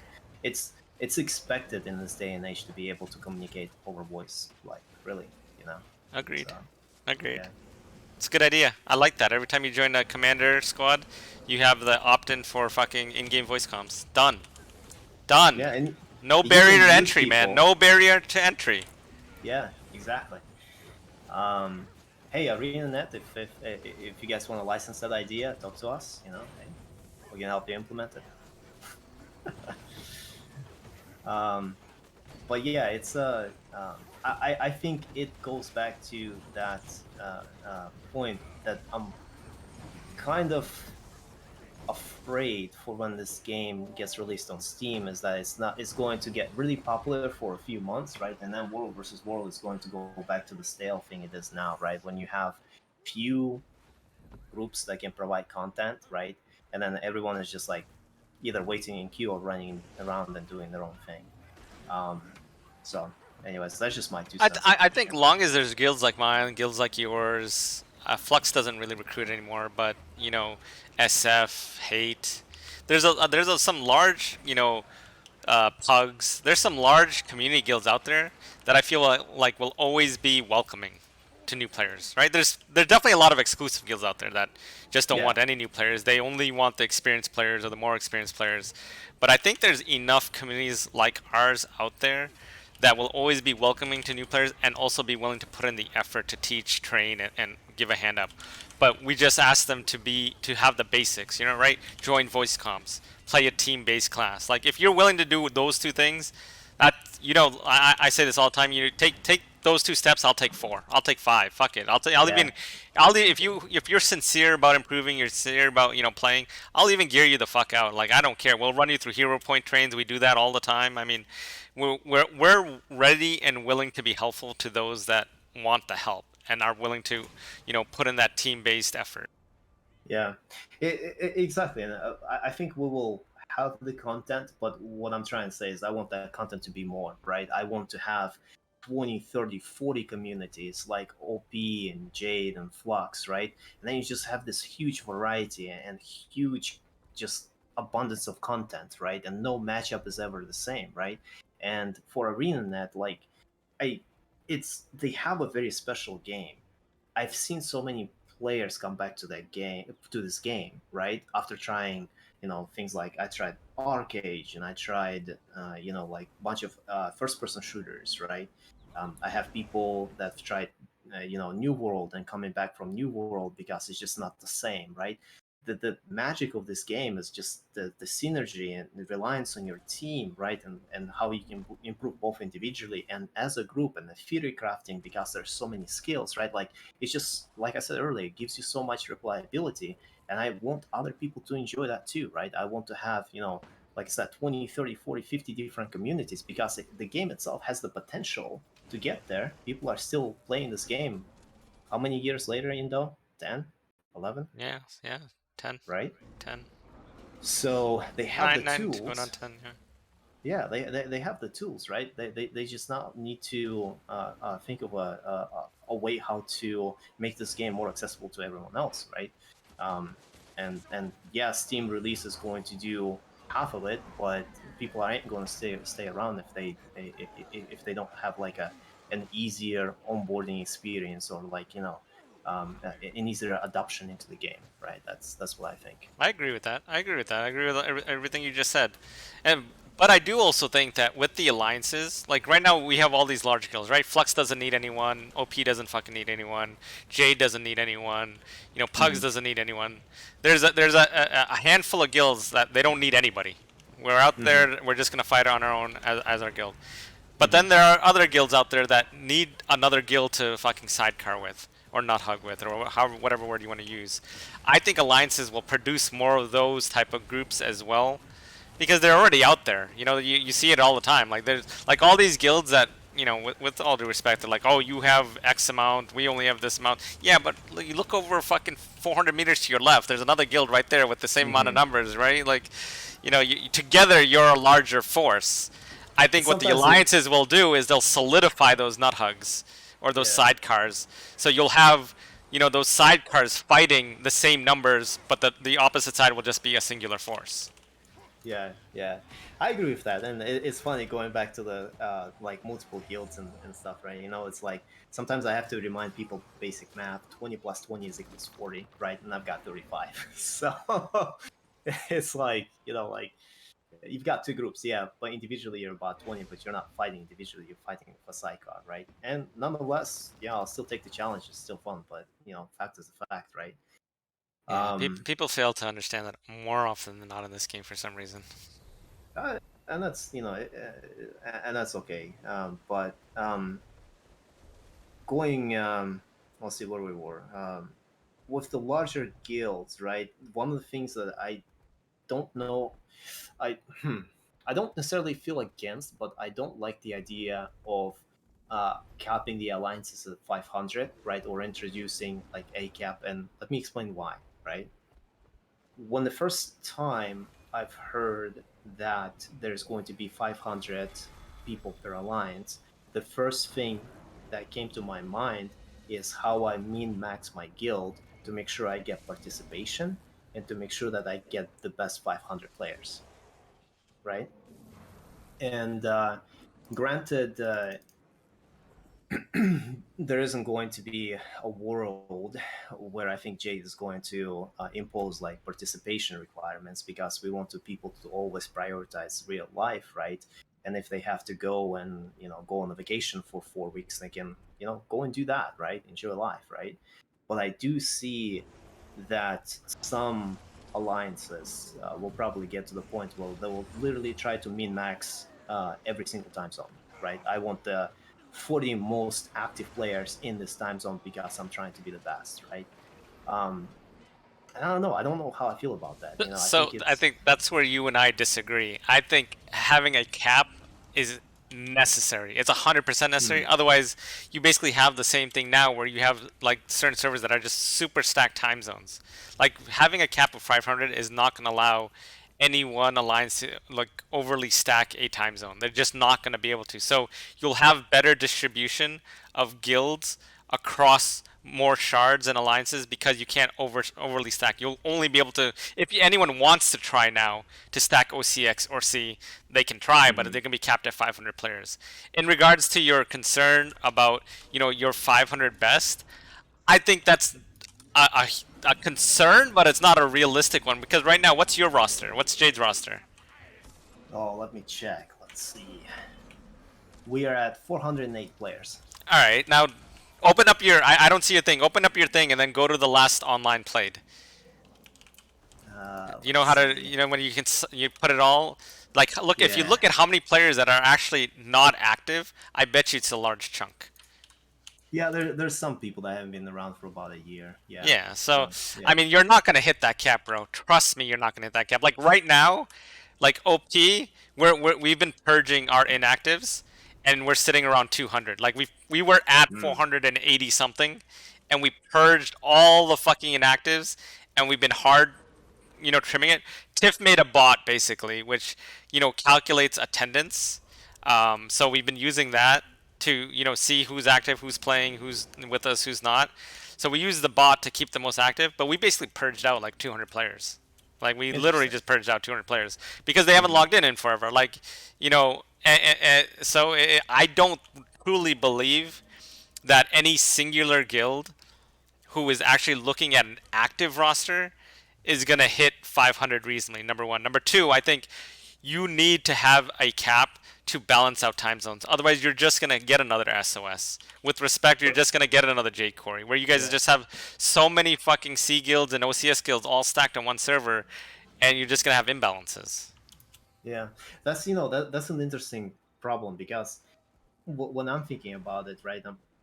it's expected in this day and age to be able to communicate over voice, like really, you know. Agreed. So Agreed. yeah, It's a good idea. I like that. Every time you join a commander squad, you have the opt-in for fucking in-game voice comms. Done. Done. yeah, and No you barrier can to mute entry, man. people. No barrier to entry. Yeah, exactly. Um, hey, ArenaNet, if you guys want to license that idea, talk to us. You know, hey, we can help you implement it. um, but yeah, it's I think it goes back to that point that I'm kind of afraid for when this game gets released on Steam, is that it's going to get really popular for a few months, right? And then World versus World is going to go back to the stale thing it is now, right? When you have few groups that can provide content, right? And then everyone is just like either waiting in queue or running around and doing their own thing. Um, so, anyways, that's just my two cents on I it. think long as there's guilds like mine, guilds like yours, Flux doesn't really recruit anymore, but you know, SF, Hate. Some large pugs. There's some large community guilds out there that I feel like will always be welcoming to new players. Right? There's definitely a lot of exclusive guilds out there that just don't Yeah, want any new players. They only want the experienced players or the more experienced players. But I think there's enough communities like ours out there that will always be welcoming to new players and also be willing to put in the effort to teach, train, and give a hand up. But we just ask them to have the basics, right? Join voice comms, play a team-based class. Like if you're willing to do those two things, that I say this all the time. You take those two steps. I'll take four. I'll take five. Fuck it. yeah, If you're sincere about improving, you're sincere about playing. I'll even gear you the fuck out. Like I don't care. We'll run you through hero point trains. We do that all the time. I mean, we're ready and willing to be helpful to those that want the help and are willing to put in that team based effort. yeah. Exactly. And I think we will have the content, but what I'm trying to say is I want that content to be more, right? I want to have 20, 30, 40 communities like OP and Jade and Flux, right? And then you just have this huge variety and huge just abundance of content, right? And no matchup is ever the same, right? And for ArenaNet, like I it's they have a very special game. I've seen so many players come back to that game, to this game, right? After trying, things like I tried Arcade and I tried, like a bunch of first-person shooters, right? I have people that have tried, New World and coming back from New World because it's just not the same, right? The magic of this game is just the synergy and the reliance on your team, right? And how you can improve both individually and as a group, and the theory crafting because there's so many skills, right? Like it's just like I said earlier, it gives you so much replayability, and I want other people to enjoy that too, right? I want to have, like I said, 20, 30, 40, 50 different communities because the game itself has the potential to get there. People are still playing this game how many years later, Indo? 10, 11, Yeah, yeah, 10, right? 10, So they have the 9, 9 going on tools. 10. Yeah. Yeah, they have the tools, right? They just not need to think of a way how to make this game more accessible to everyone else, right? Um, and yeah, Steam release is going to do half of it, but people aren't going to stay around if if they don't have like an easier onboarding experience, or like an easier adoption into the game, right? That's what I think. I agree with that. I agree with that. I agree with everything you just said. And but I do also think that with the alliances, like right now we have all these large guilds, right? Flux doesn't need anyone. OP doesn't fucking need anyone. Jade doesn't need anyone. Pugs Mm-hmm. doesn't need anyone. There's a handful of guilds that they don't need anybody. We're out Mm-hmm. there. We're just gonna fight on our own as our guild. But Mm-hmm. then there are other guilds out there that need another guild to fucking sidecar with, or not hug with, or however whatever word you want to use. I think alliances will produce more of those type of groups as well, because they're already out there. You see it all the time. Like there's like all these guilds that with all due respect, they're like, oh, you have X amount, we only have this amount. Yeah, but you look over fucking 400 meters to your left. There's another guild right there with the same amount of Mm-hmm. numbers, right? Like, together you're a larger force. I think what the Sometimes it, alliances will do is they'll solidify those nut hugs or those yeah. sidecars. So you'll have those sidecars fighting the same numbers, but the opposite side will just be a singular force. Yeah, yeah, I agree with that, and it's funny going back to the like multiple guilds and stuff, right? It's like sometimes I have to remind people basic math: 20 plus 20 is equals 40, right? And I've got 35, so it's like like you've got two groups, yeah, but individually you're about 20, but you're not fighting individually; you're fighting with a sidecar, right? And nonetheless, yeah, I'll still take the challenge. It's still fun, but fact is a fact, right? Yeah, Um, people fail to understand that more often than not in this game for some reason. uh, and that's and that's okay. But going, let's see where we were. With the larger guilds, right? One of the things that I don't know, I I don't necessarily feel against, but I don't like the idea of capping the alliances at 500, right? Or introducing like a cap, and let me explain why, right? When the first time I've heard that there's going to be 500 people per alliance, the first thing that came to my mind is how I min max my guild to make sure I get participation and to make sure that I get the best 500 players, right? And granted, there isn't going to be a world where I think Jade is going to impose like participation requirements, because we want people to always prioritize real life, right? And if they have to go and go on a vacation for 4 weeks, they can go and do that, right? Enjoy life, right? But I do see that some alliances will probably get to the point where they will literally try to min max every single time zone, right? I want the 40 most active players in this time zone because I'm trying to be the best, right? Um, and I don't know. I don't know how I feel about that. I So think I it's. think that's where you and I disagree. I think having a cap is necessary. It's 100% necessary. Mhm. Otherwise, you basically have the same thing now, where you have like certain servers that are just super stacked time zones. Like having a cap of 500 is not going to allow any one alliance to like overly stack a time zone. They're just not going to be able to. So you'll have better distribution of guilds across more shards and alliances because you can't overly stack. You'll only be able to, if anyone wants to try now to stack OCX or C, they can try, but Mhm. they're gonna be capped at 500 players. In regards to your concern about your 500 best, I think that's a, a, a concern, but it's not a realistic one because right now, what's your roster? What's Jade's roster? Oh, let me check. Let's see. We are at 408 players. All right, now open up your. I don't see a thing. Open up your thing and then go to the last online played. You know Let's how to, see. when you can you put it all. Like, look, if you Yeah. look at how many players that are actually not active, I bet you it's a large chunk. Yeah, there's some people that haven't been around for about a year. Yeah. Yeah, so So I yeah. mean, you're not gonna hit that cap, bro. Trust me, you're not gonna hit that cap. Like right now, like OP, we've been purging our inactives, and we're sitting around 200. Like we were at Mm. 480 something, and we purged all the fucking inactives, and we've been hard, trimming it. Tiff made a bot basically, which calculates attendance. So we've been using that to see who's active, who's playing, who's with us, who's not. So we use the bot to keep the most active, but we basically purged out like 200 players. Like we literally Interesting. just purged out 200 players because they haven't logged in forever. Like, so I don't truly believe that any singular guild who is actually looking at an active roster is going to hit 500 reasonably. Number one. Number two, I think you need to have a cap to balance out time zones. Otherwise, you're just going to get another SOS. With respect, you're But just going to get another Jade Quarry, where you guys yeah, just have so many fucking C guilds and OCS guilds all stacked on one server, and you're just going to have imbalances. yeah, that's that's an interesting problem because when I'm thinking about it, right,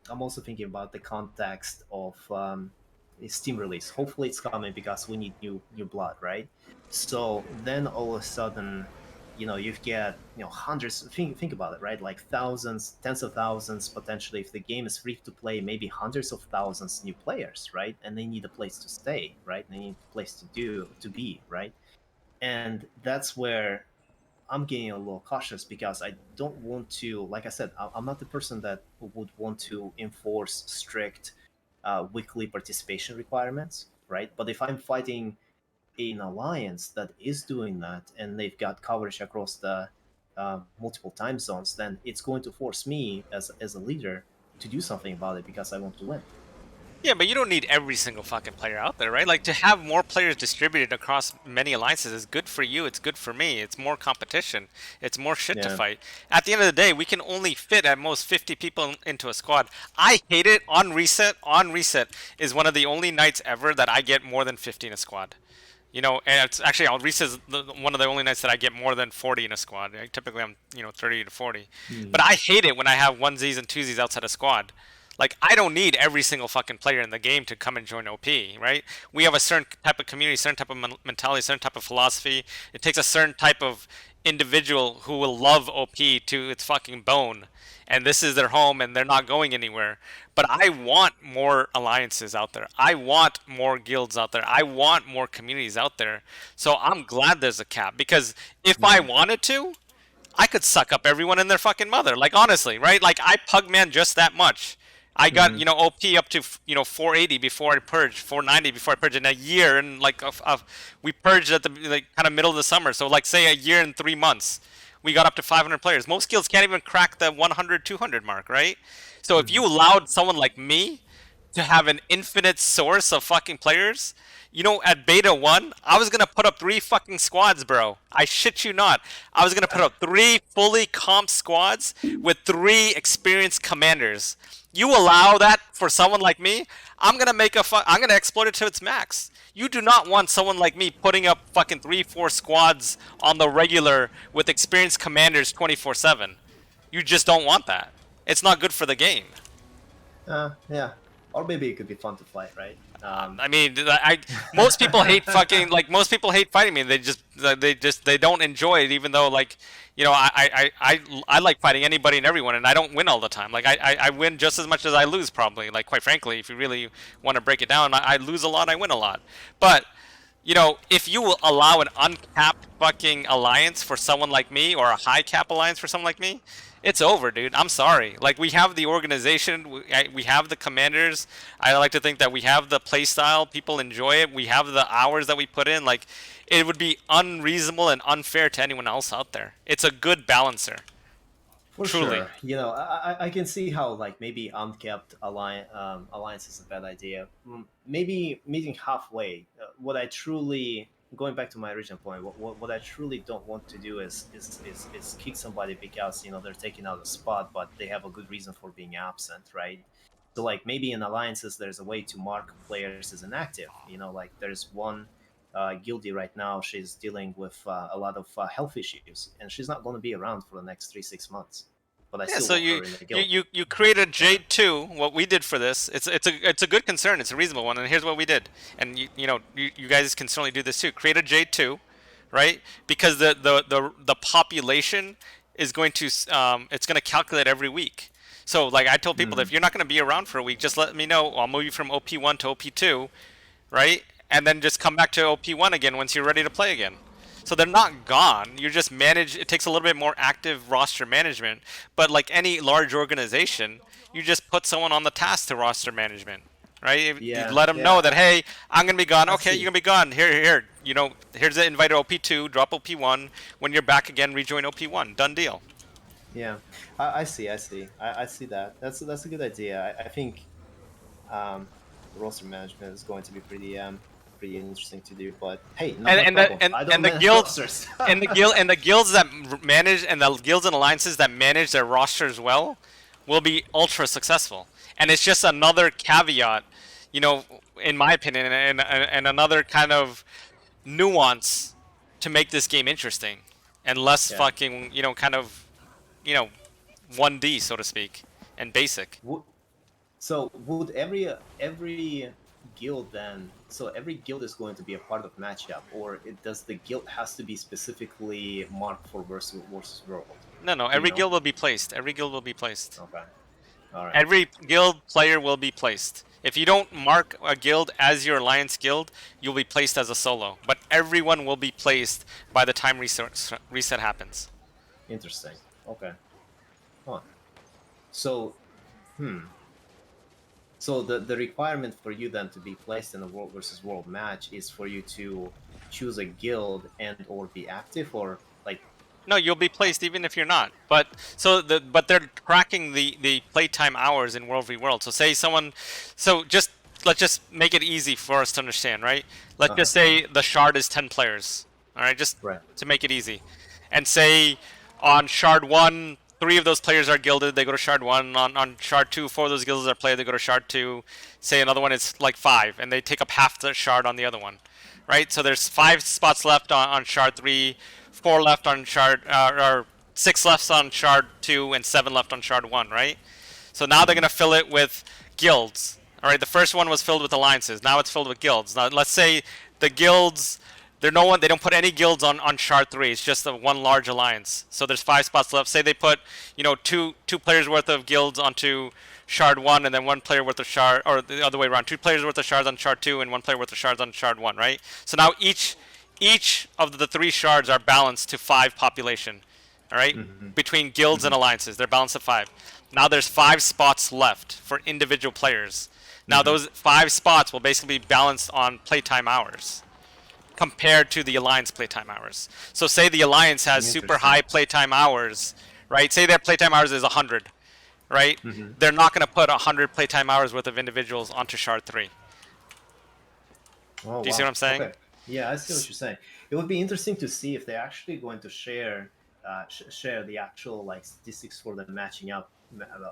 I'm also thinking about the context of a Steam release. Hopefully, it's coming because we need new blood, right? So then all of a sudden, you've got hundreds. Think about it, right? Like thousands, tens of thousands, potentially. If the game is free to play, maybe hundreds of thousands new players, right? And they need a place to stay, right? They need a place to be, right? And that's where I'm getting a little cautious because I don't want to, like I said, I'm not the person that would want to enforce strict weekly participation requirements, right? But if I'm fighting an alliance that is doing that and they've got coverage across the multiple time zones, then it's going to force me as a leader to do something about it because I want to win. Yeah, but you don't need every single fucking player out there, right? Like to have more players distributed across many alliances is good for you. It's good for me. It's more competition. It's more shit to Yeah. fight. At the end of the day, we can only fit at most 50 people into a squad. I hate it. On reset, is one of the only nights ever that I get more than 50 in a squad. And it's actually on reset is one of the only nights that I get more than 40 in a squad. Typically, I'm 30 to 40. But Mm. I hate it when I have onesies and twosies outside a squad. Like I don't need every single fucking player in the game to come and join OP, right? We have a certain type of community, certain type of mentality, certain type of philosophy. It takes a certain type of individual who will love OP to its fucking bone, and this is their home, and they're not going anywhere. But I want more alliances out there. I want more guilds out there. I want more communities out there. So I'm glad there's a cap because if I Mm. wanted to, I could suck up everyone and their fucking mother. Like honestly, right? Like I pugman just that much. I got Mm. OP up to 480 before I purged, 490 before I purged in a year, and like we purged at the like kind of middle of the summer. So like say a year and 3 months, we got up to 500 players. Most guilds can't even crack the 100, 200 mark, right? So if you Mhm. allowed someone like me to have an infinite source of fucking players. At beta 1, I was gonna put up 3 fucking squads, bro. I shit you not. I was gonna put up 3 fully comp squads with 3 experienced commanders. You allow that for someone like me, I'm gonna exploit it to its max. You do not want someone like me putting up fucking 3, 4 squads on the regular with experienced commanders 24/7. You just don't want that. It's not good for the game. Yeah. Or maybe it could be fun to fight, right? I mean, most people hate fucking like most people hate fighting me. They don't enjoy it, even though like I like fighting anybody and everyone, and I don't win all the time. Like I win just as much as I lose probably. Like quite frankly, if you really want to break it down, I lose a lot, I win a lot. But if you will allow an uncapped fucking alliance for someone like me, or a high cap alliance for someone like me, it's over, dude. I'm sorry. Like we have the organization, we have the commanders. I like to think that we have the play style. People enjoy it. We have the hours that we put in. Like it would be unreasonable and unfair to anyone else out there. It's a good balancer, For truly. sure, I can see how like maybe unkept alliance is a bad idea. Maybe meeting halfway. What I truly going back to my original point, what I truly don't want to do is kick somebody because they're taking out a spot, but they have a good reason for being absent, right? So like maybe in alliances, there's a way to mark players as inactive. Like there's one guilty right now. She's dealing with a lot of health issues, and she's not going to be around for the next 3 6 months. But I Yeah, still so want you her in the you guild. you, you create a Yeah. JADE 2. What we did for this, it's a good concern. It's a reasonable one, and here's what we did. And you guys can certainly do this too. Create a JADE 2, right? Because the population is going to it's going to calculate every week. So like I told people that Mm. if you're not going to be around for a week, just let me know. I'll move you from OP1 to OP2, right? And then just come back to OP1 again once you're ready to play again. So they're not gone. You just manage. It takes a little bit more active roster management, but like any large organization, you just put someone on the task to roster management. right? If you Yeah, let them know yeah. that, hey, I'm gonna be gone. I Okay, you're see. gonna be gone. Here. Here's the invited OP2. Drop OP1. When you're back again, rejoin OP1. Done deal. Yeah, I see. I see that. That's a good idea. I think um, roster management is going to be pretty interesting to do. But hey, not And my and the problem. I don't and the manage guild rosters. and the guilds that manage and the guilds and alliances that manage their rosters well will be ultra successful. And it's just another caveat, you know, in my opinion, and another kind of nuance to make this game interesting and less Yeah. fucking, kind of, you know, 1D so to speak and basic. So would every guild then? So every guild is going to be a part of matchup, or does the guild has to be specifically marked for versus world? No, no, Do you every know? guild will be placed. Every guild will be placed. Okay. All right. Every guild player will be placed. If you don't mark a guild as your alliance guild, you'll be placed as a solo. But everyone will be placed by the time reset happens. Interesting. Okay. Huh. So, hmm. So the requirement for you then to be placed in a world versus world match is for you to choose a guild and or be active, or like No, you'll be placed even if you're not. But they're tracking the playtime hours in World v World. So say someone, so just let's just make it easy for us to understand, right? Let's just uh-huh. say the shard is 10 players. All right, just Right. to make it easy. And say on shard 1, 3 of those players are gilded, they go to shard 1. On shard 2, 4 of those guilds are played, they go to shard 2. Say another one is like 5 and they take up half the shard on the other one. Right? So there's 5 spots left on shard 3, 4 left on shard, or 6 left on shard 2, and 7 left on shard 1, right? So now they're Mm-hmm. going to fill it with guilds. All right, the first one was filled with alliances. Now it's filled with guilds. Now let's say the guilds, they don't put any guilds on shard 3. It's just the one large alliance. So there's 5 spots left. Say they put, two players worth of guilds onto shard 1 and then one player worth of shard, or the other way around. 2 players worth of shards on shard 2 and one player worth of shards on shard 1, right? So now each of the 3 shards are balanced to 5 population. All right? Mm-hmm. Between guilds and Mm-hmm. alliances, they're balanced at 5. Now there's 5 spots left for individual players. Now Mm-hmm. those 5 spots will basically be balanced on playtime hours compared to the alliance playtime hours. So say the alliance has super Interesting. high playtime hours, right? Say their playtime hours is 100, right? Mm-hmm. They're not going to put 100 playtime hours worth of individuals onto shard 3. Oh Do you see what wow. I'm saying? Okay. Yeah, I see what you're saying. It would be interesting to see if they're actually going to share the actual like statistics for the matching up,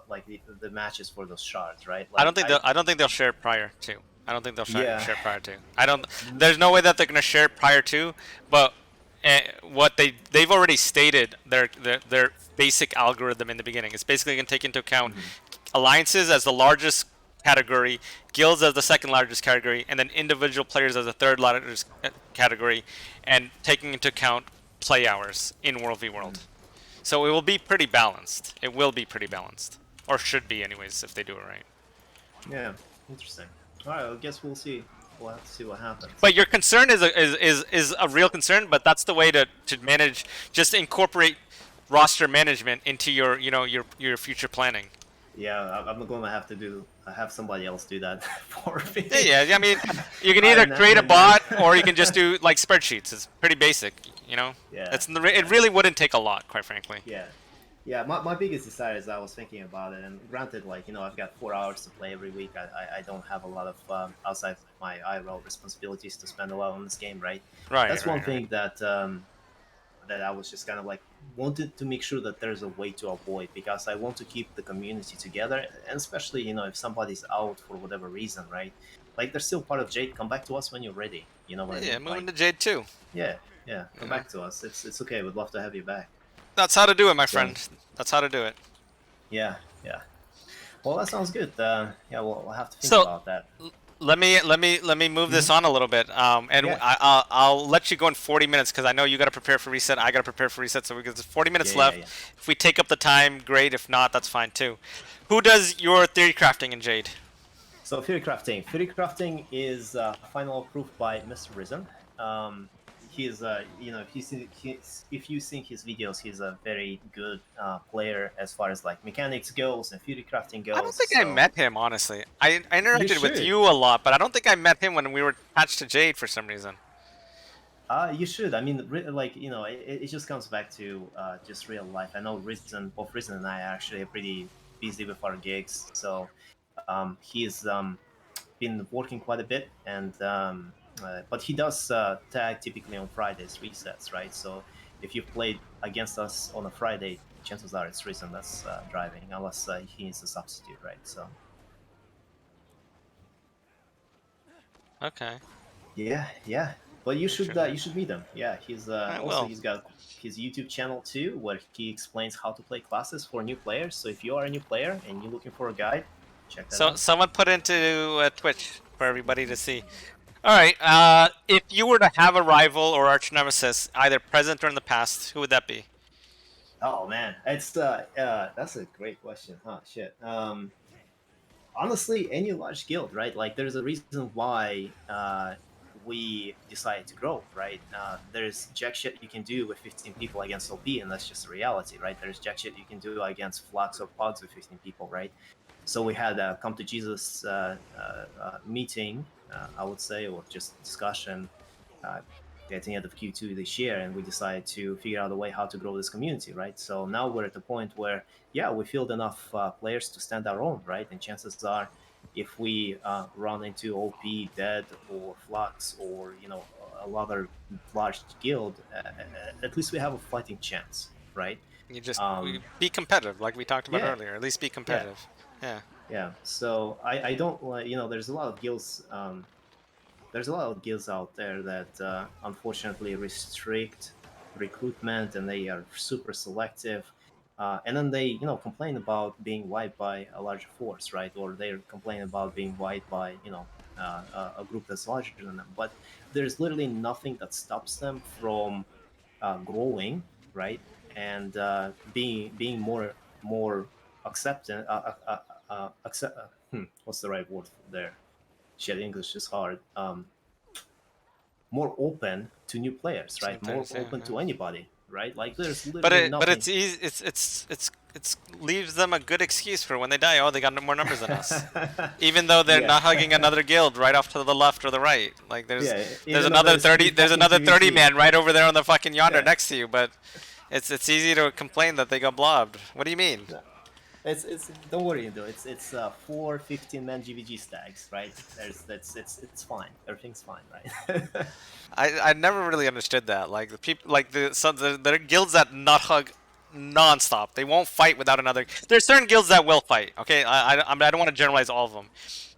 like the matches for those shards, right? I Like don't think I they'll share it prior to. I don't think they'll yeah. share prior to. I don't. There's no way that they're gonna share it prior to. But what they've already stated their basic algorithm in the beginning. It's basically gonna take into account Mm-hmm. alliances as the largest category, guilds as the second largest category, and then individual players as the third largest category, and taking into account play hours in World v World. So it will be pretty balanced. It will be pretty balanced, or should be anyways if they do it right. Yeah, interesting. All right, I guess we'll see. We'll have to see what happens. But your concern is a real concern. But that's the way to manage. Just incorporate roster management into your future planning. Yeah, I'm going to have to have somebody else do that for me. Yeah, yeah. I mean, you can either create a And then bot or you can just do like spreadsheets. It's pretty basic, you know. yeah, It yeah, really wouldn't take a lot, quite frankly. yeah. Yeah, my biggest desire is I was thinking about it, and granted, like I've got 4 hours to play every week. I don't have a lot of outside my IRL responsibilities to spend a lot on this game, right? Right, That's one right, right. thing that I was just kind of like wanted to make sure that there's a way to avoid, because I want to keep the community together, and especially if somebody's out for whatever reason, right? Like they're still part of Jade. Come back to us when you're ready. You know what I Yeah, mean? moving Like to Jade too. yeah, yeah. You Come know, back to us. It's okay. We'd love to have you back. that's how to do it, my So friend. That's how to do it. yeah, yeah. Well, that sounds good. Yeah, we'll have to think So about that. let me move Hmm. this on a little bit. And Yeah, I'll let you go in 40 minutes because I know you got to prepare for reset. I got to prepare for reset. So we got 40 yeah, minutes yeah, left. yeah. If we take up the time, great. If not, that's fine too. Who does your theory crafting in Jade? So theory crafting. Theory crafting is final approved by Mr. Risen. Um, he's you know, if you seen his videos, he's a very good player as far as like mechanics goes and theory crafting I don't goes. think I So met him, honestly. I you interacted with should. you a lot, but I don't think I met him when we were attached to Jade for some reason. You should. I mean, like you know, it just comes back to just real life. I know both Reason and I are actually pretty busy with our gigs, so he's been working quite a bit, and but he does tag typically on Fridays resets, right? So if you've played against us on a Friday, chances are it's Reason that's driving, unless he needs a substitute, right? So Okay, yeah, yeah. But interesting. you should meet him. Yeah, he's I also will. he's got his YouTube channel too, where he explains how to play classes for new players. So if you are a new player and you're looking for a guide, check that So out. someone put into Twitch for everybody to see. All right. If you were to have a rival or arch nemesis, either present or in the past, who would that be? Oh man, it's that's a great question, huh? Shit. Honestly, any large guild, right? Like, there's a reason why we decided to grow, right? There's jack shit you can do with 15 people against OP, and that's just a reality, right? There's jack shit you can do against Flux or Pods with 15 people, right? So we had a come to Jesus meeting, I would say, or just discussion uh, at the end of Q2 this year, and we decided to figure out a way how to grow this community, right? So now we're at the point where, yeah, we filled enough players to stand our own, right? And chances are, if we run into OP, Dead, or Flux, or you know, a other large guild, at least we have a fighting chance, right? You just Um, be competitive, like we talked about yeah, earlier. At least be yeah, competitive. Yeah. yeah. So I don't like, you know, there's a lot of guilds. There's a lot of guilds out there that unfortunately restrict recruitment, and they are super selective. And then they, you know, complain about being wiped by a larger force, right? Or they complain about being wiped by, you know, a group that's larger than them. But there's literally nothing that stops them from growing, right? And being more acceptant. What's the right word there? Shit, English is hard. More open to new players, right? More Sometimes, yeah. open Yeah. to anybody, right? Like, there's But literally it but nothing. it's easy. It's leaves them a good excuse for when they die. Oh, they got more numbers than us. Even though they're Yeah, not hugging another guild right off to the left or the right. Like yeah. there's Even though another there's 30 free there's fucking another 30 PvP. man right over there on the fucking yonder Yeah. next to you, but it's easy to complain that they got blobbed. What do you mean? No. It's don't worry though. It's 4 15-man GVG stacks, right? There's it's fine. Everything's fine, right? I never really understood that. Like the people, like there are guilds that not hug non-stop. They won't fight without another. There's certain guilds that will fight. Okay, I don't want to generalize all of them,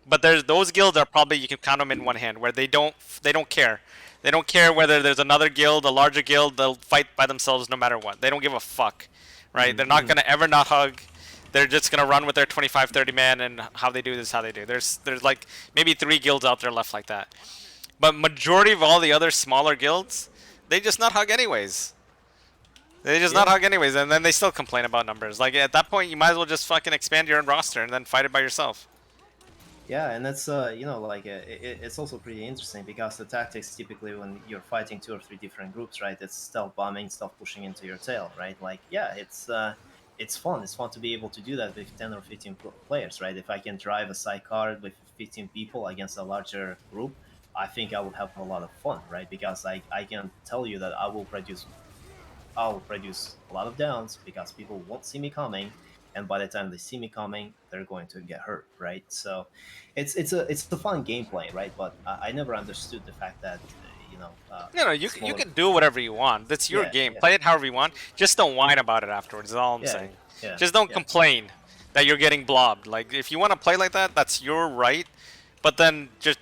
but there's those guilds are probably you can count them in one hand where they don't care. They don't care whether there's another guild, a larger guild. They'll fight by themselves no matter what. They don't give a fuck, right? They're not Mm-hmm. gonna ever not hug. They're just gonna run with their 25, 30 man, and how they do this, how they do. There's like maybe 3 guilds out there left like that. But majority of all the other smaller guilds, they just not hug anyways. They just not Yeah, hug anyways, and then they still complain about numbers. Like at that point, you might as well just fucking expand your own roster and then fight it by yourself. yeah, and that's you know, like it's also pretty interesting because the tactics typically when you're fighting 2 or 3 different groups, right? It's stealth bombing, stealth pushing into your tail, right? Like, yeah, it's fun. It's fun to be able to do that with 10 or 15 players, right? If I can drive a sidecar with 15 people against a larger group, I think I will have a lot of fun, right? Because I can tell you that I'll produce a lot of downs because people won't see me coming, and by the time they see me coming, they're going to get hurt, right? So, it's a fun gameplay, right? But I never understood the fact that You smaller, can do whatever you want. That's your yeah, game. yeah, Play it however you want. Just don't whine about it afterwards. Is all I'm yeah, saying. yeah, Just don't yeah, complain that you're getting blobbed. Like if you want to play like that, that's your right. But then just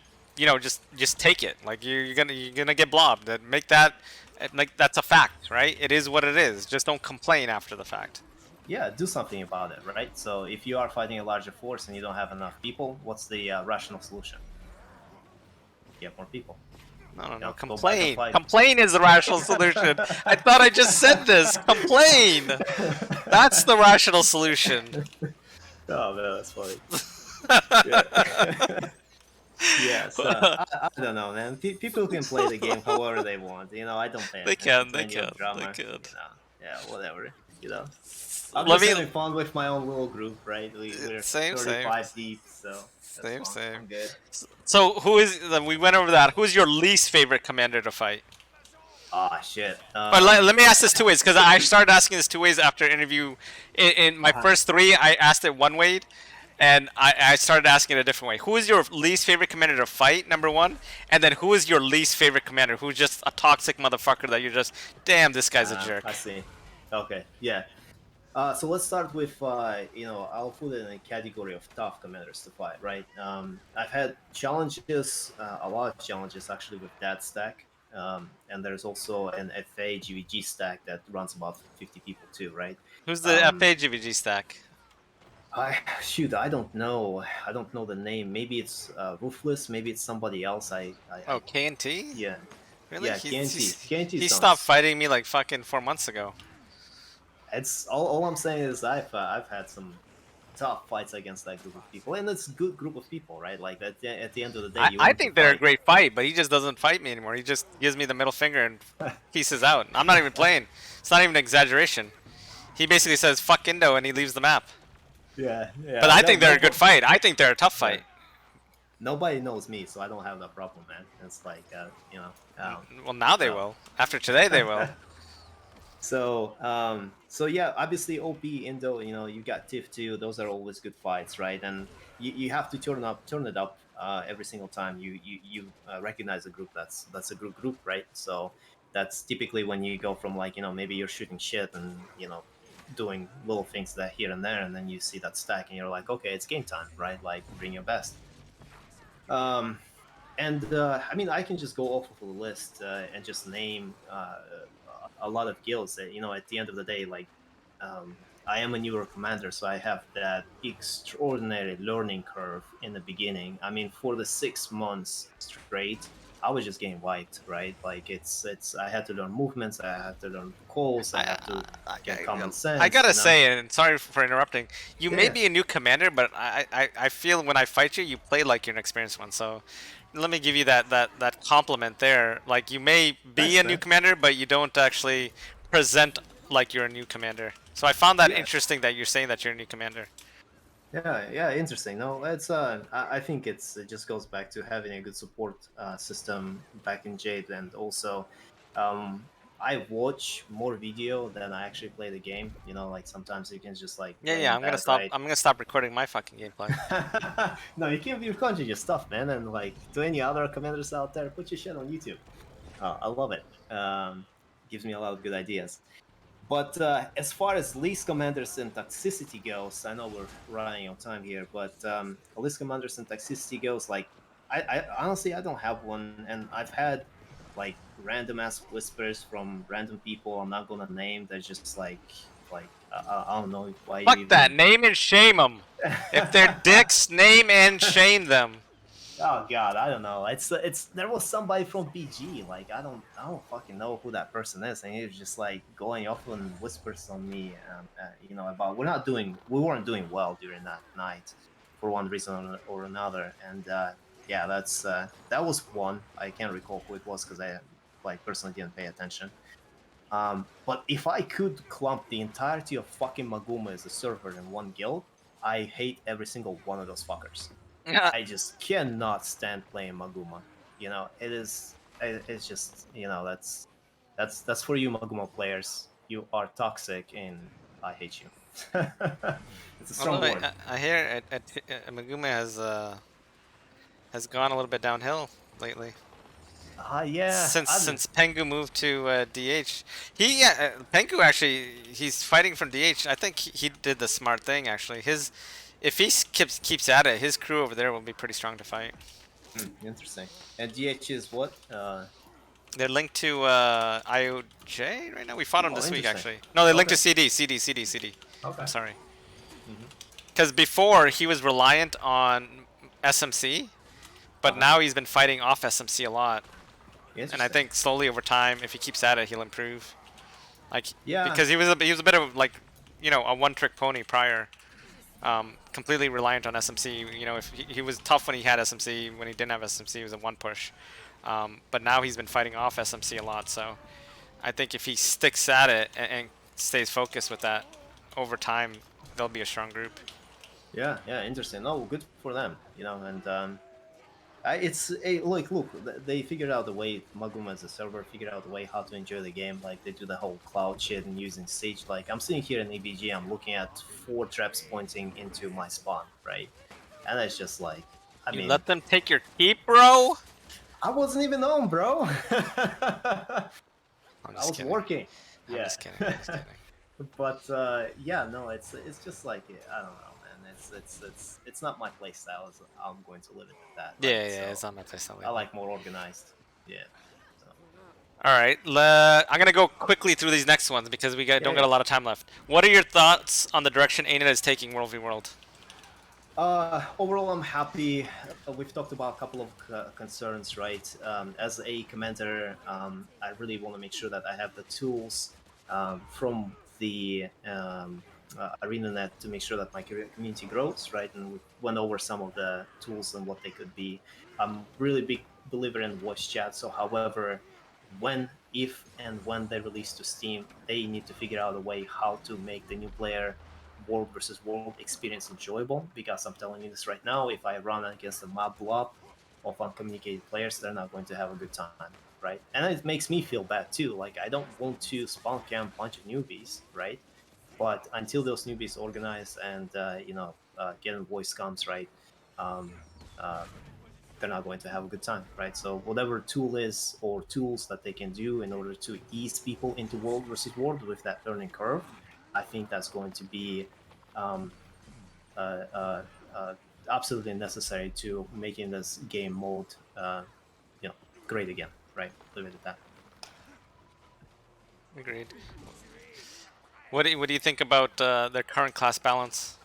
just take it. Like you're gonna get blobbed. That make that like that's a fact, right? It is what it is. Just don't complain after the fact. yeah. Do something about it, right? So if you are fighting a larger force and you don't have enough people, what's the rational solution? Get more people. No, You no. know, go back and Complain. fight. Complain is the rational solution. I thought I just said this. Complain. That's the rational solution. Oh man, that's funny. Yeah. Yes, I don't know, man. People can play the game however they want. I don't pay They attention can, to they any of can, the they drama. can. Yeah, whatever. You know, I'm Let just me. having fun with my own little group, right? We're Same, same, 35 deep, so that's same, fun. same. I'm good. So who is? We went over that. Who's your least favorite commander to fight? Ah, shit. Or let me ask this two ways because I started asking this two ways after interview. In my Uh-huh. first three, I asked it one way, and I started asking it a different way. Who is your least favorite commander to fight? Number one, and then who is your least favorite commander? Who's just a toxic motherfucker that you're just, damn, this guy's a I jerk. see. Okay, yeah. So let's start with I'll put it in a category of tough commanders to fight, right? I've had challenges, a lot of challenges actually with that stack, and there's also an FA GVG stack that runs about 50 people too, right? Who's the Um, FA GVG stack? I shoot, I don't know. I don't know the name. Maybe it's Ruthless. Maybe it's somebody else. Oh, KNT? Yeah, Really? yeah. KNT. KNT He stopped sounds. fighting me like fucking 4 months ago. It's all I'm saying is I've had some tough fights against that group of people, and it's a good group of people, right? Like at the end of the day, you I want to think they're a fight. great fight, but he just doesn't fight me anymore. He just gives me the middle finger and pieces out. I'm not even playing. It's not even an exaggeration. He basically says "fuck Indo" and he leaves the map. Yeah, But yeah. I No, think they're a good fight. I think they're a tough yeah. fight. Nobody knows me, so I don't have that problem, man. It's like Well, now they so will. After today, they will. so yeah, obviously OP Indo, you got Tiff too. Those are always good fights, right? And you have to turn it up every single time you recognize a group that's a good group, right? So that's typically when you go from like maybe you're shooting shit and doing little things that here and there, and then you see that stack and you're like, okay, it's game time, right? Like bring your best. Um, and I mean, I can just go off of a list and just name a lot of guilds that, at the end of the day, like, I am a newer commander, so I have that extraordinary learning curve in the beginning. I mean, for the 6 months straight, I was just getting wiped, right? Like, I had to learn movements, I had to learn calls, I had to get common I sense, gotta say, and sorry for interrupting, you may Yeah, be a new commander, but I feel when I fight you, you play like you're an experienced one. So let me give you that compliment there. Like you may be a thanks, new man. commander, but you don't actually present like you're a new commander. So I found that Yeah, interesting that you're saying that you're a new commander. yeah, interesting. No, it's I think it just goes back to having a good support system back in Jade, and also, I watch more video than I actually play the game. Like sometimes you can just like Yeah, lay yeah. in bed, right? I'm gonna stop recording my fucking gameplay. No, you can't be recording your stuff, man. And like to any other commanders out there, put your shit on YouTube. I love it. Gives me a lot of good ideas. But as far as least commanders and toxicity goes, I know we're running out of time here, but least commanders and toxicity goes, like, I honestly I don't have one, and I've had like random ass whispers from random people I'm not gonna name. They're just like I don't know why you Fuck that. even. Name and shame them. If they're dicks, name and shame them. Oh God, I don't know. It's there was somebody from BG. Like I don't fucking know who that person is, and he was just like going off on whispers on me, about we weren't doing well during that night, for one reason or another, and yeah, that was one. I can't recall who it was because I like personally didn't pay attention. But if I could clump the entirety of fucking Maguma as a server in one guild, I hate every single one of those fuckers. I just cannot stand playing Maguma. It's just that's for you Maguma players. You are toxic, and I hate you. It's a Although strong word. I hear Megumi has gone a little bit downhill lately. Yeah, Since Pengu moved to DH, Pengu actually he's fighting from DH. I think he did the smart thing actually. His if he keeps at it, his crew over there will be pretty strong to fight. interesting. And DH is what? They're linked to IOJ right now. We fought them Oh, this week interesting. actually. No, they're linked to Okay. CD. I'm Okay. sorry. Hmm. Because before he was reliant on SMC, but Uh-huh. now he's been fighting off SMC a lot. And I Interesting. think slowly over time, if he keeps at it, he'll improve. Like Yeah. because he was a bit of like, a one-trick pony prior. completely reliant on SMC. You know, if he was tough when he had SMC, when he didn't have SMC, he was a one push. But now he's been fighting off SMC a lot. So I think if he sticks at it and stays focused with that, over time they'll be a strong group. Yeah, yeah, interesting. No, good for them, you know. And it's like, look, they figured out the way. Maguma as a server figured out the way how to enjoy the game. Like they do the whole cloud shit and using Sage. Like I'm sitting here in EBG, I'm looking at 4 traps pointing into my spawn, right? And it's just like, I You mean, let them take your keep, bro. I wasn't even on, bro. I I'm just was kidding. working. I'm Yeah. just kidding. I'm just kidding. But yeah, no, it's just like, I don't know, man. It's not my play style. I'm going to leave it at that, Yeah, right? yeah, So it's not my playstyle I either. like more organized. Yeah. So All right, I'm gonna go quickly through these next ones because yeah, don't got yeah. a lot of time left. What are your thoughts on the direction ANET is taking World v World? Overall, I'm happy. We've talked about a couple of concerns, right? As a commentator, I really want to make sure that I have the tools from the ArenaNet to make sure that my community grows, right? And we went over some of the tools and what they could be. I'm really big believer in voice chat. So, however, if and when they release to Steam, they need to figure out a way how to make the new player world versus world experience enjoyable, because I'm telling you this right now, if I run against a mob blob of uncommunicated players, they're not going to have a good time, right? And it makes me feel bad too. Like I don't want to spawn camp a bunch of newbies, right? But until those newbies organize and get in voice comms, right, um, uh, they're not going to have a good time, right? So whatever tool is or tools that they can do in order to ease people into world versus world with that learning curve, I think that's going to be um, uh, uh, uh, absolutely necessary to making this game mode, you know, great again, right? Leave it at that. Agreed. What do you think about their current class balance?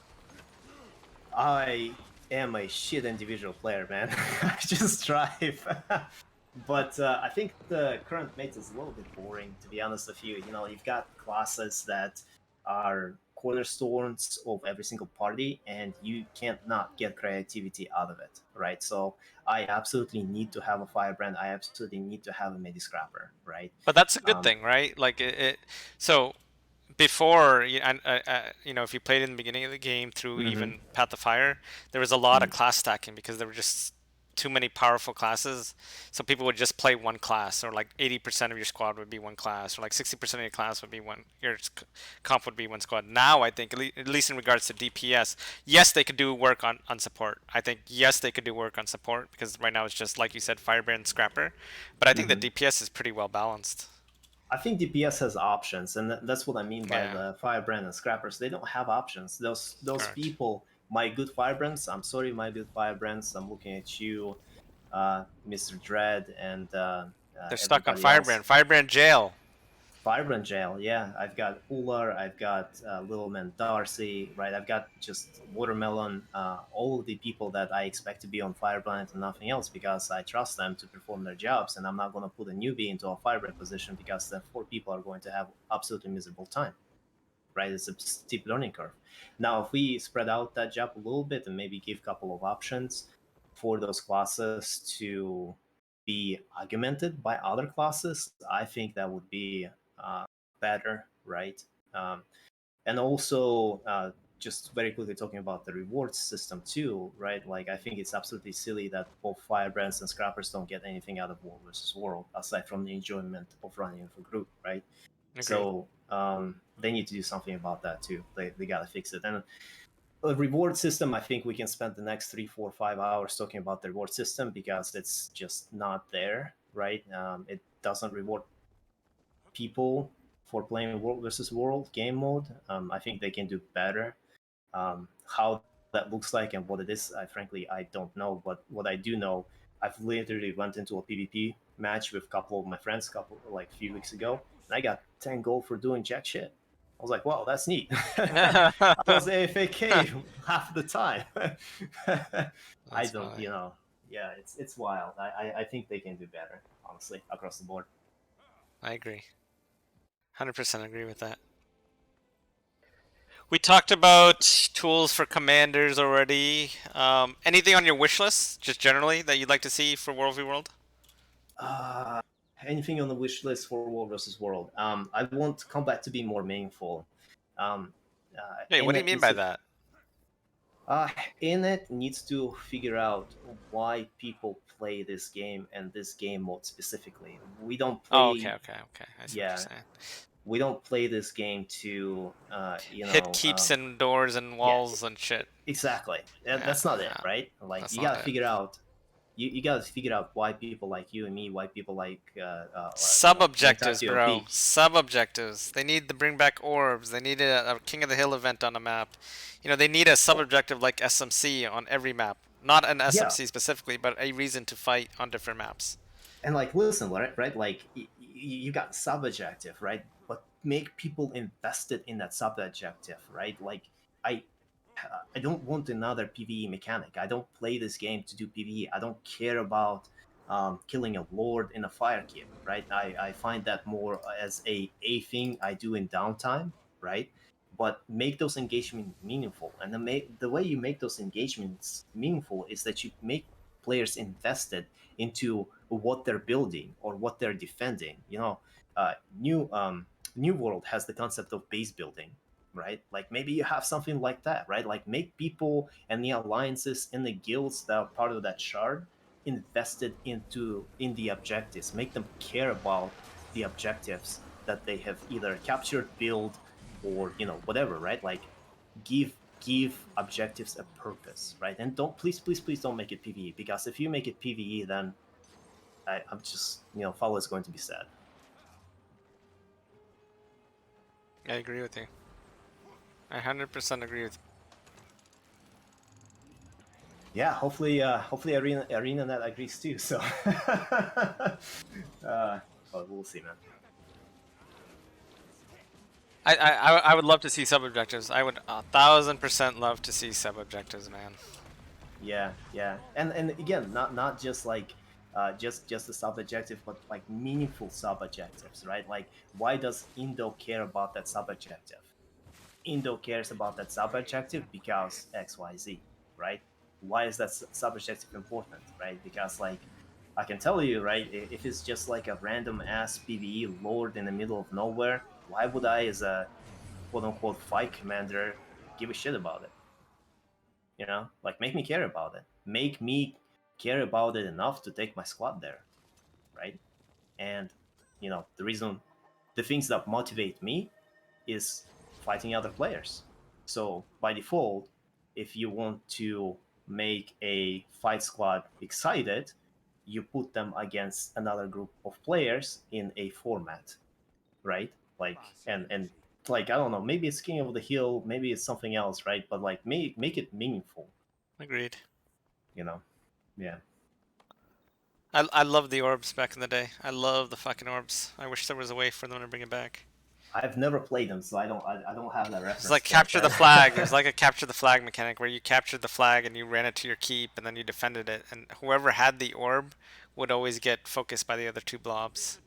I am a shit individual player, man. I just drive. But I think the current mate is a little bit boring, to be honest with you. You know, you've got classes that are cornerstones of every single party, and you can't not get creativity out of it, right? So I absolutely need to have a firebrand. I absolutely need to have a midi scrapper, right? But that's a good Um, thing, right? So before, you know, if you played in the beginning of the game through mhm. even Path of Fire, there was a lot of class stacking because there were just too many powerful classes. So people would just play one class, or like 80% of your squad would be one class, or like 60% of your class would be one. Your comp would be one squad. Now, I think, at least in regards to DPS, yes, they could do work on support. I think yes, they could do work on support because right now it's just like you said, Firebrand, Scrapper. But I think the Mhm. DPS is pretty well balanced. I think DPS has options, and that's what I mean by Yeah, the firebrand and scrappers. They don't have options. Those correct. people, my good firebrands. I'm sorry, my good firebrands. I'm looking at you, Mr. Dread, and They're stuck on everybody else. Firebrand. Firebrand jail. Firebrand jail, yeah. I've got Ular, I've got Little Man Darcy, right? I've got just Watermelon, all of the people that I expect to be on Firebrand and nothing else, because I trust them to perform their jobs, and I'm not going to put a newbie into a Firebrand position because the 4 people are going to have absolutely miserable time, right? It's a steep learning curve. Now, if we spread out that job a little bit and maybe give a couple of options for those classes to be augmented by other classes, I think that would be uh, better, right? Um, and also, just very quickly talking about the rewards system too, right? Like, I think it's absolutely silly that both firebrands and scrappers don't get anything out of world versus world aside from the enjoyment of running with a group, right? Agreed. So they need to do something about that too. They gotta fix it. And a reward system, I think we can spend the next 3, 4, 5 hours talking about the reward system because it's just not there, right? It doesn't reward people for playing world versus world game mode. I think they can do better. How that looks like and what it is, I don't know. But what I do know, I've literally went into a PvP match with a couple of my friends, a few weeks ago, and I got 10 gold for doing jack shit. I was like, wow, that's neat. I was AFK half the time. I That's don't, funny. yeah, it's wild. I think they can do better, honestly, across the board. I agree. 100% agree with that. We talked about tools for commanders already. Anything on your wish list, just generally, that you'd like to see for World v World? Uh, Anything on the wish list for World versus World? I want combat to be more meaningful. Um, Hey, what in do you it mean needs by to that? uh, in it needs to figure out why people play this game and this game mode specifically. We don't Oh, okay, play, okay, okay. I see what you're yeah, saying. we don't play this game to, Hit keeps and doors and yeah, walls and shit. exactly. Yeah, That's not it, yeah, right? Like that's you not gotta it. figure out you got to figure out why people like you and me, why people like Sub the entire objectives, bro. TOP. Sub objectives. They need to bring back orbs. They need a King of the Hill event on a map. You know, they need a sub Oh, objective like SMC on every map. Not an yeah, SMC specifically, but a reason to fight on different maps. and like listen, right? Like you got sub objective, right? But make people invested in that sub objective, right? Like I I don't want another PVE mechanic. I don't play this game to do PVE. I don't care about killing a lord in a fire keep, right? I find that more as a thing I do in downtime, right? But make those engagements meaningful, and the way you make those engagements meaningful is that you make players invested into what they're building or what they're defending. Uh, new New World has the concept of base building, right? Like maybe you have something like that, right? Like make people and the alliances and the guilds that are part of that shard invested in the objectives. Make them care about the objectives that they have either captured, build, or whatever, right? Like give objectives a purpose, right? And don't please don't make it PVE, because if you make it PVE, then I'm just follow is going to be sad. I agree with you. I 100% agree with you. Yeah, hopefully ArenaNet agrees too. So, but we'll see, man. I would love to see sub objectives. I would 1,000% love to see sub objectives, man. Yeah, yeah, and again, not just like just the sub objective, but like meaningful sub objectives, right? Like, why does Indo care about that sub objective? Indo cares about that sub objective because XYZ, right? Why is that sub objective important, right? Because like I can tell you, right, if it's just like a random ass PVE lord in the middle of nowhere, why would I, as a quote unquote fight commander, give a shit about it? Like make me care about it. Make me care about it enough to take my squad there, right? And the things that motivate me is fighting other players. So by default, if you want to make a fight squad excited, you put them against another group of players in a format, right? Like and like I don't know, maybe it's King of the Hill, maybe it's something else, right? But like make it meaningful, Agreed. you know? Yeah. I love the orbs back in the day. I love the fucking orbs. I wish there was a way for them to bring it back. I've never played them, so I don't have that It's reference like point, capture the right? flag. It was like a capture the flag mechanic where you captured the flag and you ran it to your keep and then you defended it. And whoever had the orb would always get focused by the other two blobs.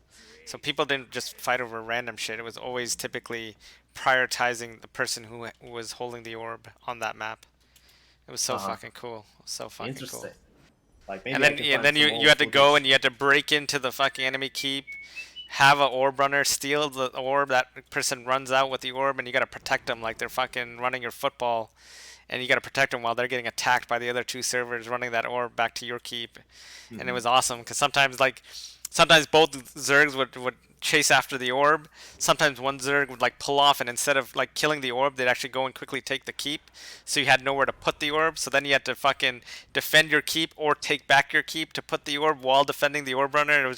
So people didn't just fight over random shit. It was always typically prioritizing the person who was holding the orb on that map. It was so Uh-huh. fucking cool. So fucking cool. Interesting. Like And maybe I then can yeah, find then some you old had to go footage. and you had to break into the fucking enemy keep, have a orb runner steal the orb. That person runs out with the orb, and you gotta protect them like they're fucking running your football, and you gotta protect them while they're getting attacked by the other two servers running that orb back to your keep. And it Hmm. was awesome because sometimes both Zergs would chase after the orb. Sometimes one Zerg would like pull off, and instead of like killing the orb, they'd actually go and quickly take the keep. So you had nowhere to put the orb. So then you had to fucking defend your keep or take back your keep to put the orb while defending the orb runner.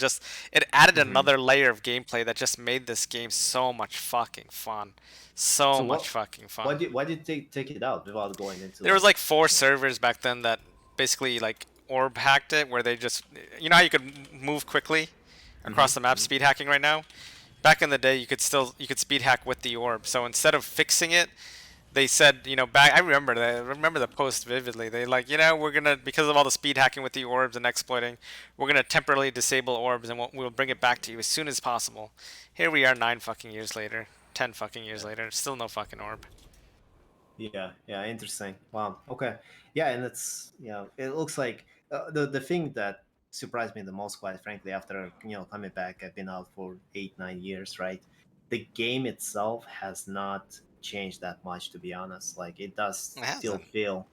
It added Hmm. another layer of gameplay that just made this game so much fucking fun. So So much fucking fun. why did they take it out without going into There was like like four you know? servers back then that basically like orb hacked it, where they just, you know how you could move quickly Hmm. across the map Hmm. speed hacking right now. Back in the day, you could speed hack with the orb. So instead of fixing it, they said, back, I remember the post vividly. They like, we're gonna, because of all the speed hacking with the orbs and exploiting, we're gonna temporarily disable orbs and we'll bring it back to you as soon as possible. Here we are 9 fucking years later, 10 fucking years Yeah. later, still no fucking orb. Yeah, yeah, interesting. Wow. Okay. Yeah, and it's it looks like the thing that surprised me the most, quite frankly, after coming back, I've been out for 8 9 years, right? The game itself has not changed that much, to be honest. Like it does It still hasn't. feel,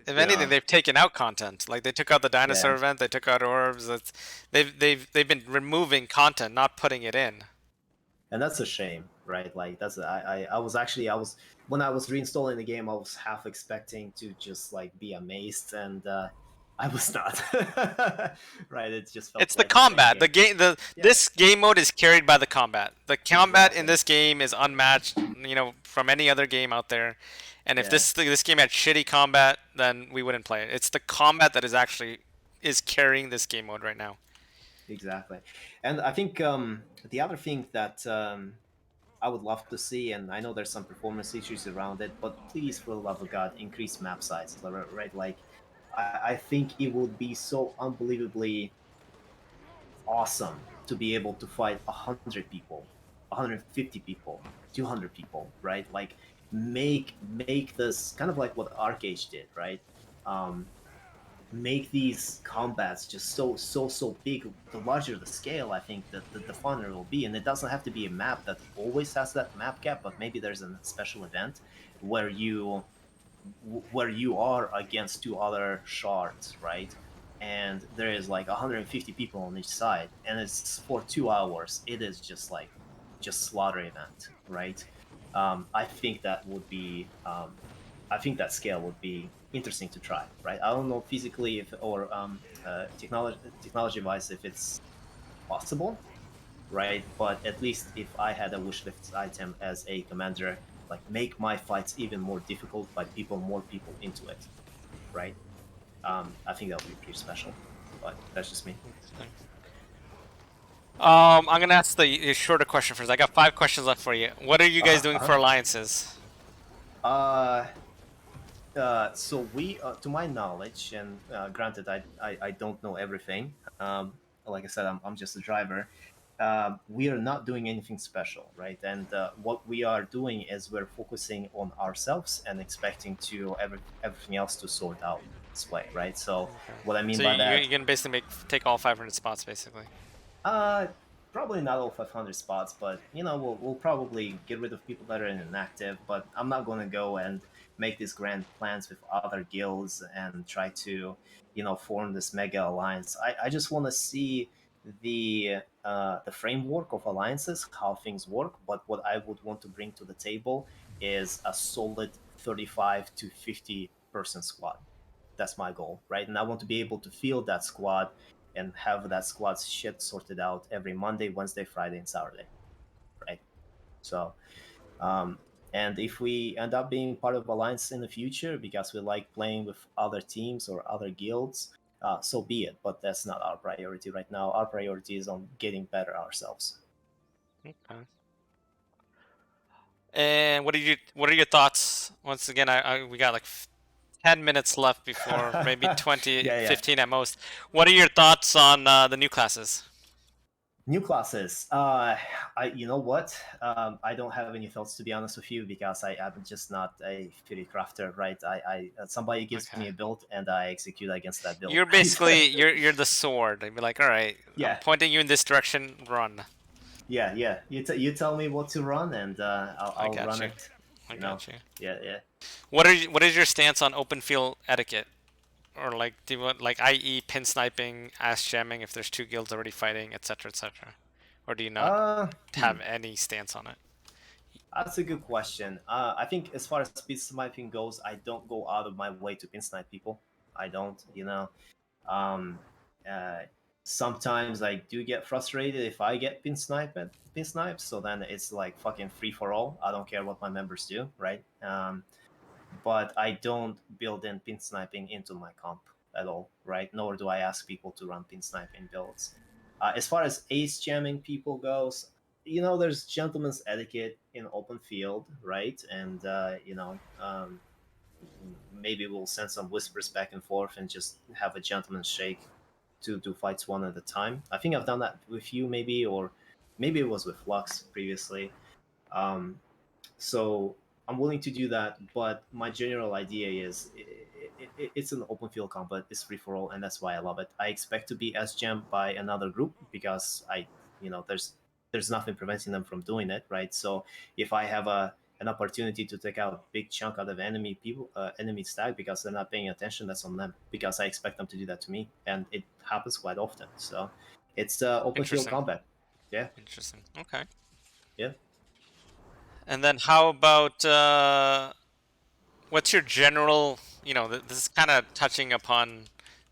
If anything, yeah, they've taken out content. Like they took out the dinosaur yeah, event, they took out orbs. They've been removing content, not putting it in. and that's a shame, right? Like that's I was actually I was when I was reinstalling the game, I was half expecting to just like be amazed, and I was not. Right? It just felt It's the like the same combat. The game. game the Yeah, this game mode is carried by the combat. The combat in exactly. this game is unmatched, from any other game out there. And if Yeah, this game had shitty combat, then we wouldn't play it. It's the combat that is carrying this game mode right now. exactly. And I think the other thing that I would love to see, and I know there's some performance issues around it, but please, for the love of God, increase map size, right? Like, I think it would be so unbelievably awesome to be able to fight 100 people, 150 people, 200 people, right? Like, make this kind of like what Arcade did, right? Um, make these combats just so big. The larger the scale, I think that the funner it will be. And it doesn't have to be a map that always has that map cap, but maybe there's a special event where you are against two other shards, right? And there is like 150 people on each side, and it's for 2 hours. It is just like just slaughter event, right? I think that would be I think that scale would be interesting to try, right? I don't know physically if or technology wise if it's possible, right? But at least if I had a wish list item as a commander, like make my fights even more difficult by more people into it, right? I think that would be pretty special. But that's just me. I'm gonna ask the shorter question first. I got 5 questions left for you. What are you guys doing for Uh-huh. alliances? Uh, so we, to my knowledge, and granted, I don't know everything. Like I said, I'm just a driver. We are not doing anything special, right? And what we are doing is we're focusing on ourselves and expecting to everything else to sort out this way, right? So Okay. what I mean So by you're that, gonna basically take all 500 spots, basically. uh, probably not all 500 spots, but we'll probably get rid of people that are inactive. But I'm not going to go and make these grand plans with other guilds and try to, form this mega alliance. I just want to see the framework of alliances, how things work. But what I would want to bring to the table is a solid 35 to 50 person squad. That's my goal, right? And I want to be able to field that squad and have that squad's shit sorted out every Monday, Wednesday, Friday, and Saturday, right? So, um, and if we end up being part of Alliance in the future because we like playing with other teams or other guilds, so be it. But that's not our priority right now. Our priority is on getting better ourselves. Okay. And what are your thoughts? Once again, we got like 10 minutes left before maybe 20, Yeah, yeah. 15 at most. What are your thoughts on the new classes? New classes. You know what? I don't have any thoughts to be honest with you because I'm just not a theory crafter, right? Somebody gives Okay. me a build and I execute against that build, You're right? basically you're the sword. I'd be like, all right, I'm Yeah, pointing you in this direction. Run. yeah, yeah. You tell me what to run and I I'll got run you. it. I You know. got you. Yeah, yeah. What is your stance on open field etiquette? Or like do you want like i.e. pin sniping, ass jamming if there's two guilds already fighting, etc., etc. Or do you not Uh, hmm. have any stance on it? That's a good question. I think as far as speed sniping goes, I don't go out of my way to pin snipe people. I don't. Um, uh, Sometimes I do get frustrated if I get pin sniped. So then it's like fucking free for all. I don't care what my members do, right? But I don't build in pin sniping into my comp at all, right? Nor do I ask people to run pin sniping builds. As far as ace jamming people goes, there's gentleman's etiquette in open field, right? And maybe we'll send some whispers back and forth and just have a gentleman's shake to do fights one at a time. I think I've done that with you, maybe, or maybe it was with Lux previously. Um, so I'm willing to do that, but my general idea is it's an open field combat. It's free for all, and that's why I love it. I expect to be S jammed by another group because there's nothing preventing them from doing it, right? So if I have an opportunity to take out a big chunk out of enemy stack because they're not paying attention, that's on them. Because I expect them to do that to me, and it happens quite often. So it's open field Interesting. combat. Yeah, Interesting. Okay. yeah. And then how about what's your general, this is kind of touching upon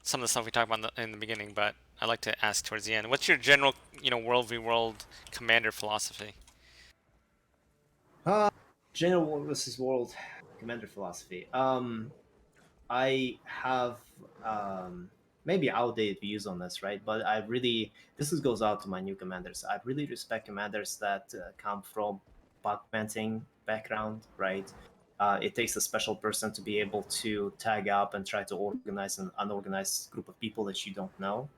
some of the stuff we talked about in the beginning, but I like to ask towards the end. What's your general, World v World commander philosophy? Uh, General War versus World Commander philosophy. I have maybe outdated views on this, right? But I really goes out to my new commanders. I really respect commanders that come from bug venting background, right? It takes a special person to be able to tag up and try to organize an unorganized group of people that you don't know.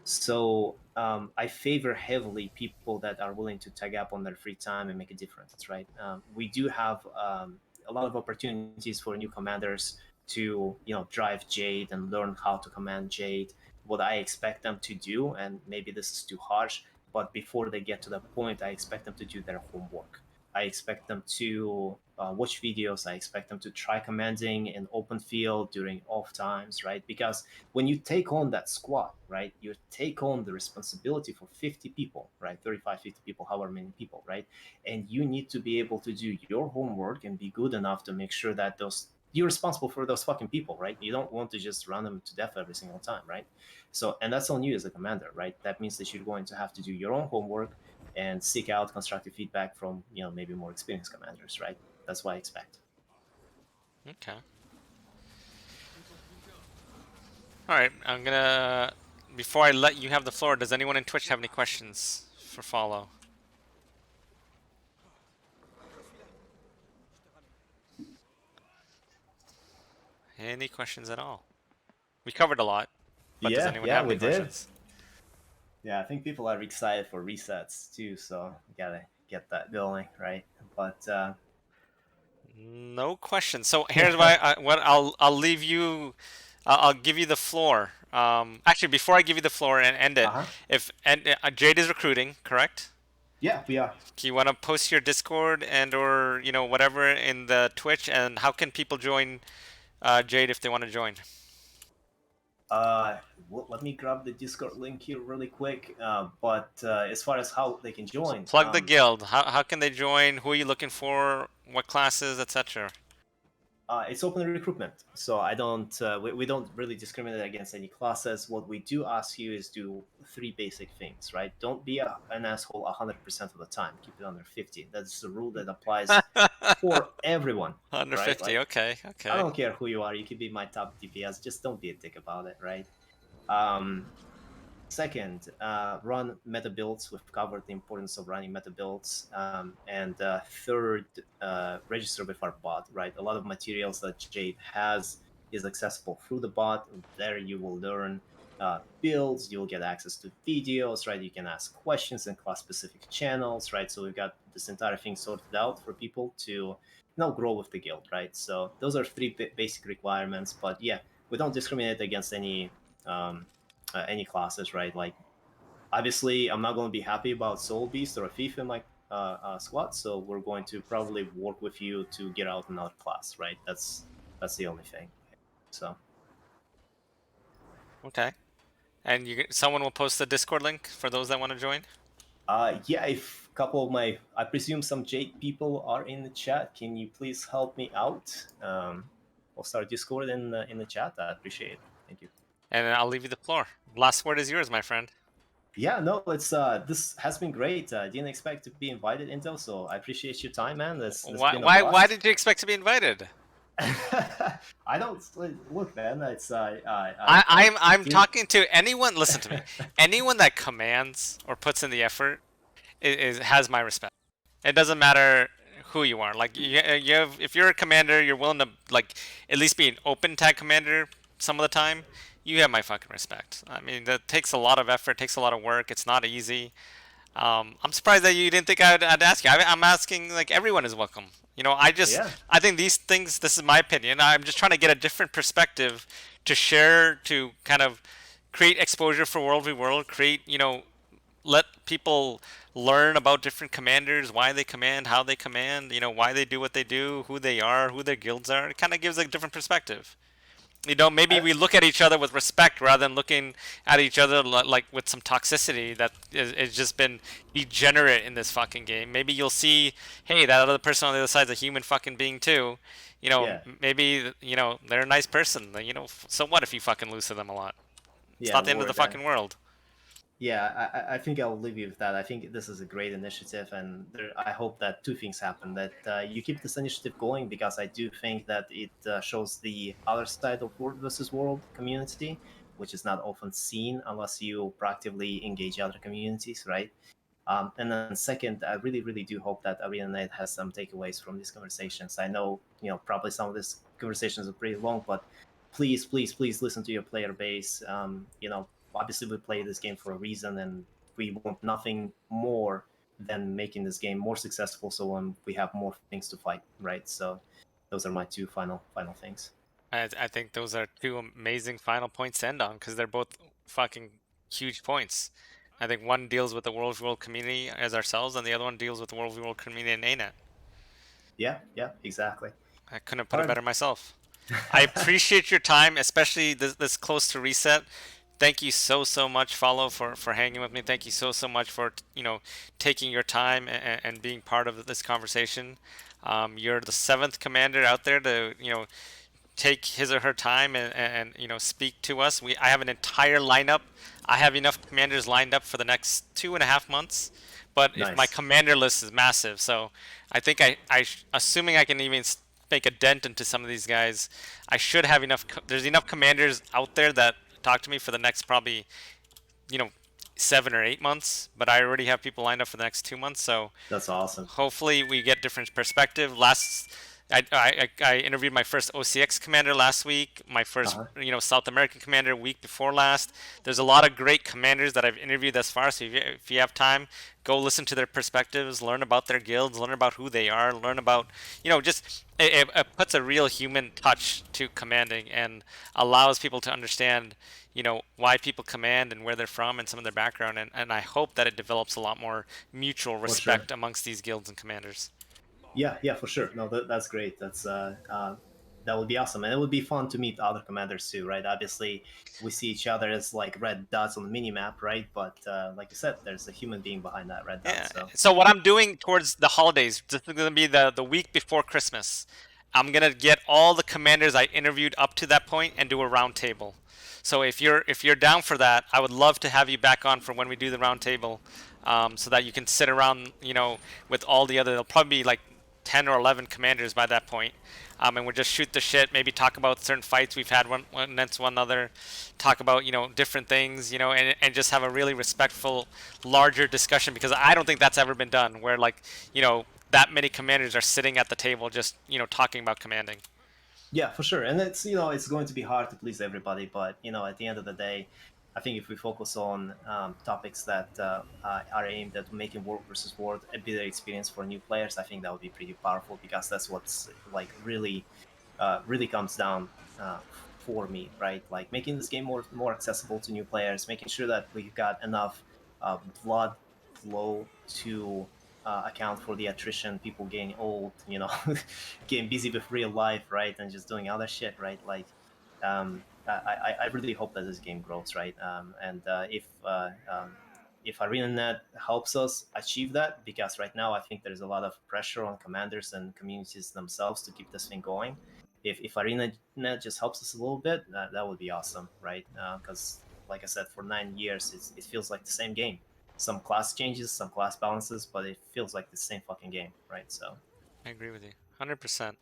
So I favor heavily people that are willing to tag up on their free time and make a difference, right? We do have a lot of opportunities for new commanders to drive Jade and learn how to command Jade. What I expect them to do, and maybe this is too harsh, but before they get to that point, I expect them to do their homework. I expect them to watch videos. I expect them to try commanding in open field during off times, right? Because when you take on that squad, right, you take on the responsibility for 50 people, right, 35, 50 people, however many people, right, and you need to be able to do your homework and be good enough to make sure that those you're responsible for those fucking people, right? You don't want to just run them to death every single time, right? So, and that's on you as a commander, right? That means that you're going to have to do your own homework and seek out constructive feedback from maybe more experienced commanders, right? That's what I expect. Okay. All right. Before I let you have the floor, does anyone in Twitch have any questions for follow? Any questions at all? We covered a lot, but does Yeah, anyone yeah, have we any did. questions? Yeah, I think people are excited for resets too, so we gotta get that going, right? But No questions. So here's why what I'll leave you. I'll give you the floor. Actually, before I give you the floor and end it, uh-huh. if and Jade is recruiting, correct? Yeah, we are. Do you want to post your Discord and or whatever in the Twitch? And how can people join Jade if they want to join? Let me grab the Discord link here really quick. But as far as how they can join, Plug the guild. How can they join? Who are you looking for? What classes, etc. it's open recruitment, so I don't. We don't really discriminate against any classes. What we do ask you is do three basic things, right? Don't be an asshole 100% of the time. Keep it under 50. That's the rule that applies for everyone, right? 150. Like Okay. I Okay. don't care who you are. You could be my top DPS. Just don't be a dick about it, right? Um, Second, run meta builds. We've covered the importance of running meta builds. And third, register with our bot, right? A lot of materials that Jade has is accessible through the bot. There you will learn builds, you'll get access to videos, right? You can ask questions in class specific channels, right? So we've got this entire thing sorted out for people to grow with the guild, right? So those are three basic requirements. But yeah, we don't discriminate against any classes, right? Like, obviously, I'm not going to be happy about Soul Beast or a Thief in my squad, so we're going to probably work with you to get out another class, right? That's the only thing. So, Okay. And someone will post the Discord link for those that want to join. yeah, if a couple of I presume some Jade people are in the chat, can you please help me out? We'll start Discord in the chat. I appreciate it. Thank you. And I'll leave you the floor. Last word is yours, my friend. Yeah, no, it's this has been great. I didn't expect to be invited, Intel, so I appreciate your time, man. That's Why been a why why blast. did you expect to be invited? I don't look, man. It's I I'm didn't. talking to anyone. Listen to me. Anyone that commands or puts in the effort has my respect. It doesn't matter who you are. Like you have, if you're a commander, you're willing to like at least be an open tag commander some of the time. You have my fucking respect. I mean, that takes a lot of effort, takes a lot of work. It's not easy. I'm surprised that you didn't think I'd ask you. I'm asking like everyone is welcome. Yeah, I think these things. This is my opinion. I'm just trying to get a different perspective to share to kind of create exposure for World v World. Create let people learn about different commanders, why they command, how they command. Why they do what they do, who they are, who their guilds are. It kind of gives a different perspective. Maybe I, we look at each other with respect rather than looking at each other like with some toxicity that is just been degenerate in this fucking game. Maybe you'll see, hey, that other person on the other side is a human fucking being too. yeah, Maybe they're a nice person. So what if you fucking lose to them a lot? It's yeah. not the end of the Word. fucking world. Yeah, I think I'll leave you with that. I think this is a great initiative, and I hope that two things happen: that you keep this initiative going, because I do think that it shows the other side of World versus World community, which is not often seen unless you proactively engage other communities, right? And then second, I really, really do hope that Arena Night has some takeaways from these conversations. I know, probably some of these conversations are pretty long, but please, please, please listen to your player base. Obviously we play this game for a reason, and we want nothing more than making this game more successful. So we have more things to fight, right? So those are my two final things. I think those are two amazing final points to end on because they're both fucking huge points. I think one deals with the World World community as ourselves, and the other one deals with the World World community in ANET. Yeah, yeah, exactly. I couldn't have put All it right. better myself. I appreciate your time, especially this close to reset. Thank you so much, Follow, for hanging with me. Thank you so much for taking your time and being part of this conversation. You're the seventh commander out there to take his or her time and speak to us. I have an entire lineup. I have enough commanders lined up for the next 2.5 months. But if my Nice. commander list is massive, so I think assuming I can even make a dent into some of these guys, I should have enough. There's enough commanders out there that talk to me for the next probably you know 7 or 8 months. But I already have people lined up for the next 2 months, so That's awesome. hopefully we get different perspective. I interviewed my first OCX commander last week, my first Uh-huh. South American commander week before last. There's a lot of great commanders that I've interviewed thus far. So if you have time, go listen to their perspectives, learn about their guilds, learn about who they are, learn about just it puts a real human touch to commanding and allows people to understand why people command and where they're from and some of their background, and I hope that it develops a lot more mutual For sure. respect amongst these guilds and commanders. Yeah, yeah, for sure. No, that's great. That would be awesome, and it would be fun to meet other commanders too, right? Obviously, we see each other as like red dots on the mini map, right? But like you said, there's a human being behind that red dot. Yeah. So So what I'm doing towards the holidays, this is gonna be the week before Christmas. I'm gonna get all the commanders I interviewed up to that point and do a round table. So if you're down for that, I would love to have you back on for when we do the round table, so that you can sit around, with all the other. There'll probably be like 10 or 11 commanders by that point, and we'll just shoot the shit. Maybe talk about certain fights we've had one against one another, talk about different things, and just have a really respectful, larger discussion because I don't think that's ever been done where like that many commanders are sitting at the table just talking about commanding. yeah, for sure. And it's going to be hard to please everybody, but at the end of the day, I think if we focus on topics that are aimed at making World versus World a better experience for new players, I think that would be pretty powerful, because that's what's like really comes down uh, for me, right? Like making this game more accessible to new players, making sure that we've got enough blood flow to account for the attrition, people getting old, getting busy with real life, right, and just doing other shit, right? Like, I really hope that this game grows, right? And if ArenaNet helps us achieve that, because right now I think there's a lot of pressure on commanders and communities themselves to keep this thing going. If ArenaNet just helps us a little bit, that would be awesome, right? Because like I said, for 9 years, it feels like the same game. Some class changes, some class balances, but it feels like the same fucking game, right? So, I agree with you 100%.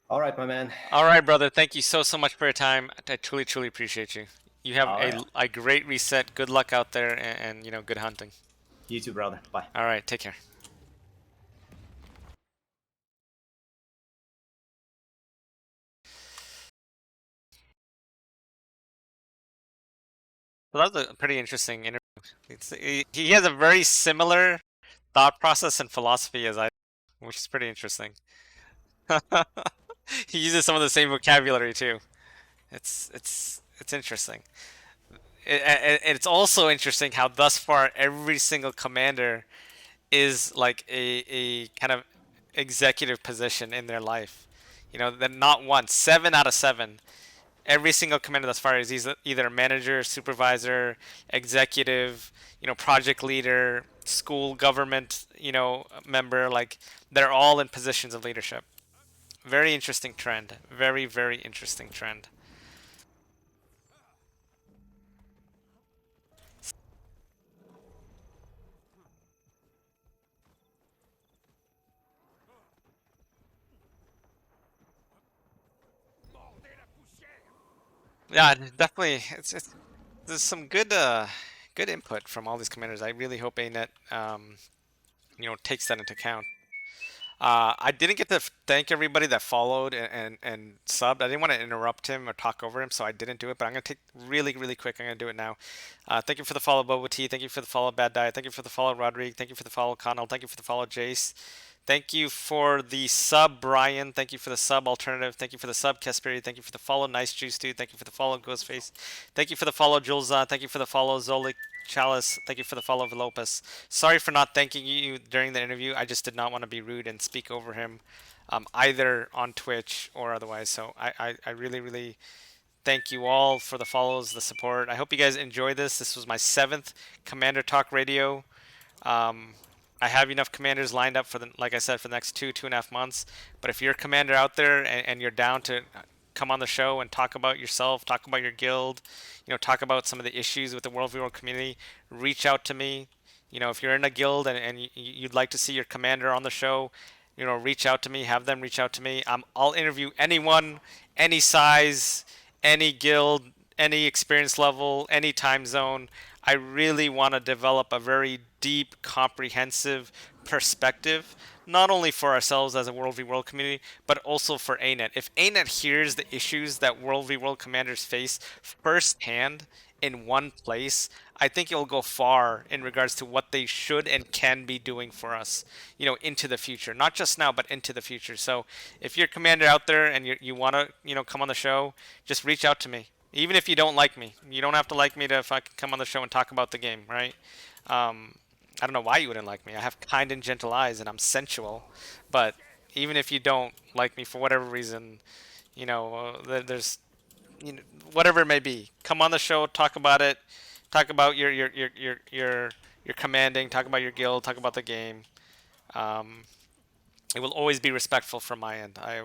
all right, my man. All right, brother, thank you so much for your time. I truly appreciate you. You have All right, a great reset. Good luck out there, and good hunting. you too, brother. Bye. All right, take care. So that was a pretty interesting interview. He has a very similar thought process and philosophy as I, which is pretty interesting. He uses some of the same vocabulary too. It's interesting. It's also interesting how thus far every single commander is like a kind of executive position in their life. You know, that not once, 7 out of 7, every single commander thus far is either manager, supervisor, executive, project leader, school government, member. Like they're all in positions of leadership. Very interesting trend. Very, very interesting trend. Yeah, definitely. There's some good input from all these commanders. I really hope ANET takes that into account. I didn't get to thank everybody that followed and subbed. I didn't want to interrupt him or talk over him, so I didn't do it. But I'm gonna take really really quick. I'm gonna do it now. Thank you for the follow, Bobo T. Thank you for the follow, Bad Diet. Thank you for the follow, Rodrigue. Thank you for the follow, Connell. Thank you for the follow, Jace. Thank you for the sub, Brian. Thank you for the sub, Alternative. Thank you for the sub, Kasperi. Thank you for the follow, Nice Juice Dude. Thank you for the follow, Ghostface. Thank you for the follow, Julza. Thank you for the follow, Zolik Chalice. Thank you for the follow, Velopus. Sorry for not thanking you during the interview. I just did not want to be rude and speak over him, either on Twitch or otherwise. So I really, really thank you all for the follows, the support. I hope you guys enjoy this. This was my 7th Commander Talk Radio. Um, I have enough commanders lined up for the, like I said, for the next 2.5 months. But if you're a commander out there and you're down to come on the show and talk about yourself, talk about your guild, talk about some of the issues with the World v World community, reach out to me. If you're in a guild and you'd like to see your commander on the show, reach out to me. Have them reach out to me. I'll interview anyone, any size, any guild, any experience level, any time zone. I really want to develop a very deep, comprehensive perspective, not only for ourselves as a World v World community, but also for ANET. If ANET hears the issues that World v World commanders face firsthand in one place, I think it'll go far in regards to what they should and can be doing for us, into the future. Not just now, but into the future. So if you're a commander out there and you want to, come on the show, just reach out to me. Even if you don't like me, you don't have to like me to if I can come on the show and talk about the game, right? I don't know why you wouldn't like me. I have kind and gentle eyes and I'm sensual, but even if you don't like me for whatever reason, there's whatever it may be. Come on the show, talk about it, talk about your commanding, talk about your guild, talk about the game. Um, it will always be respectful from my end. I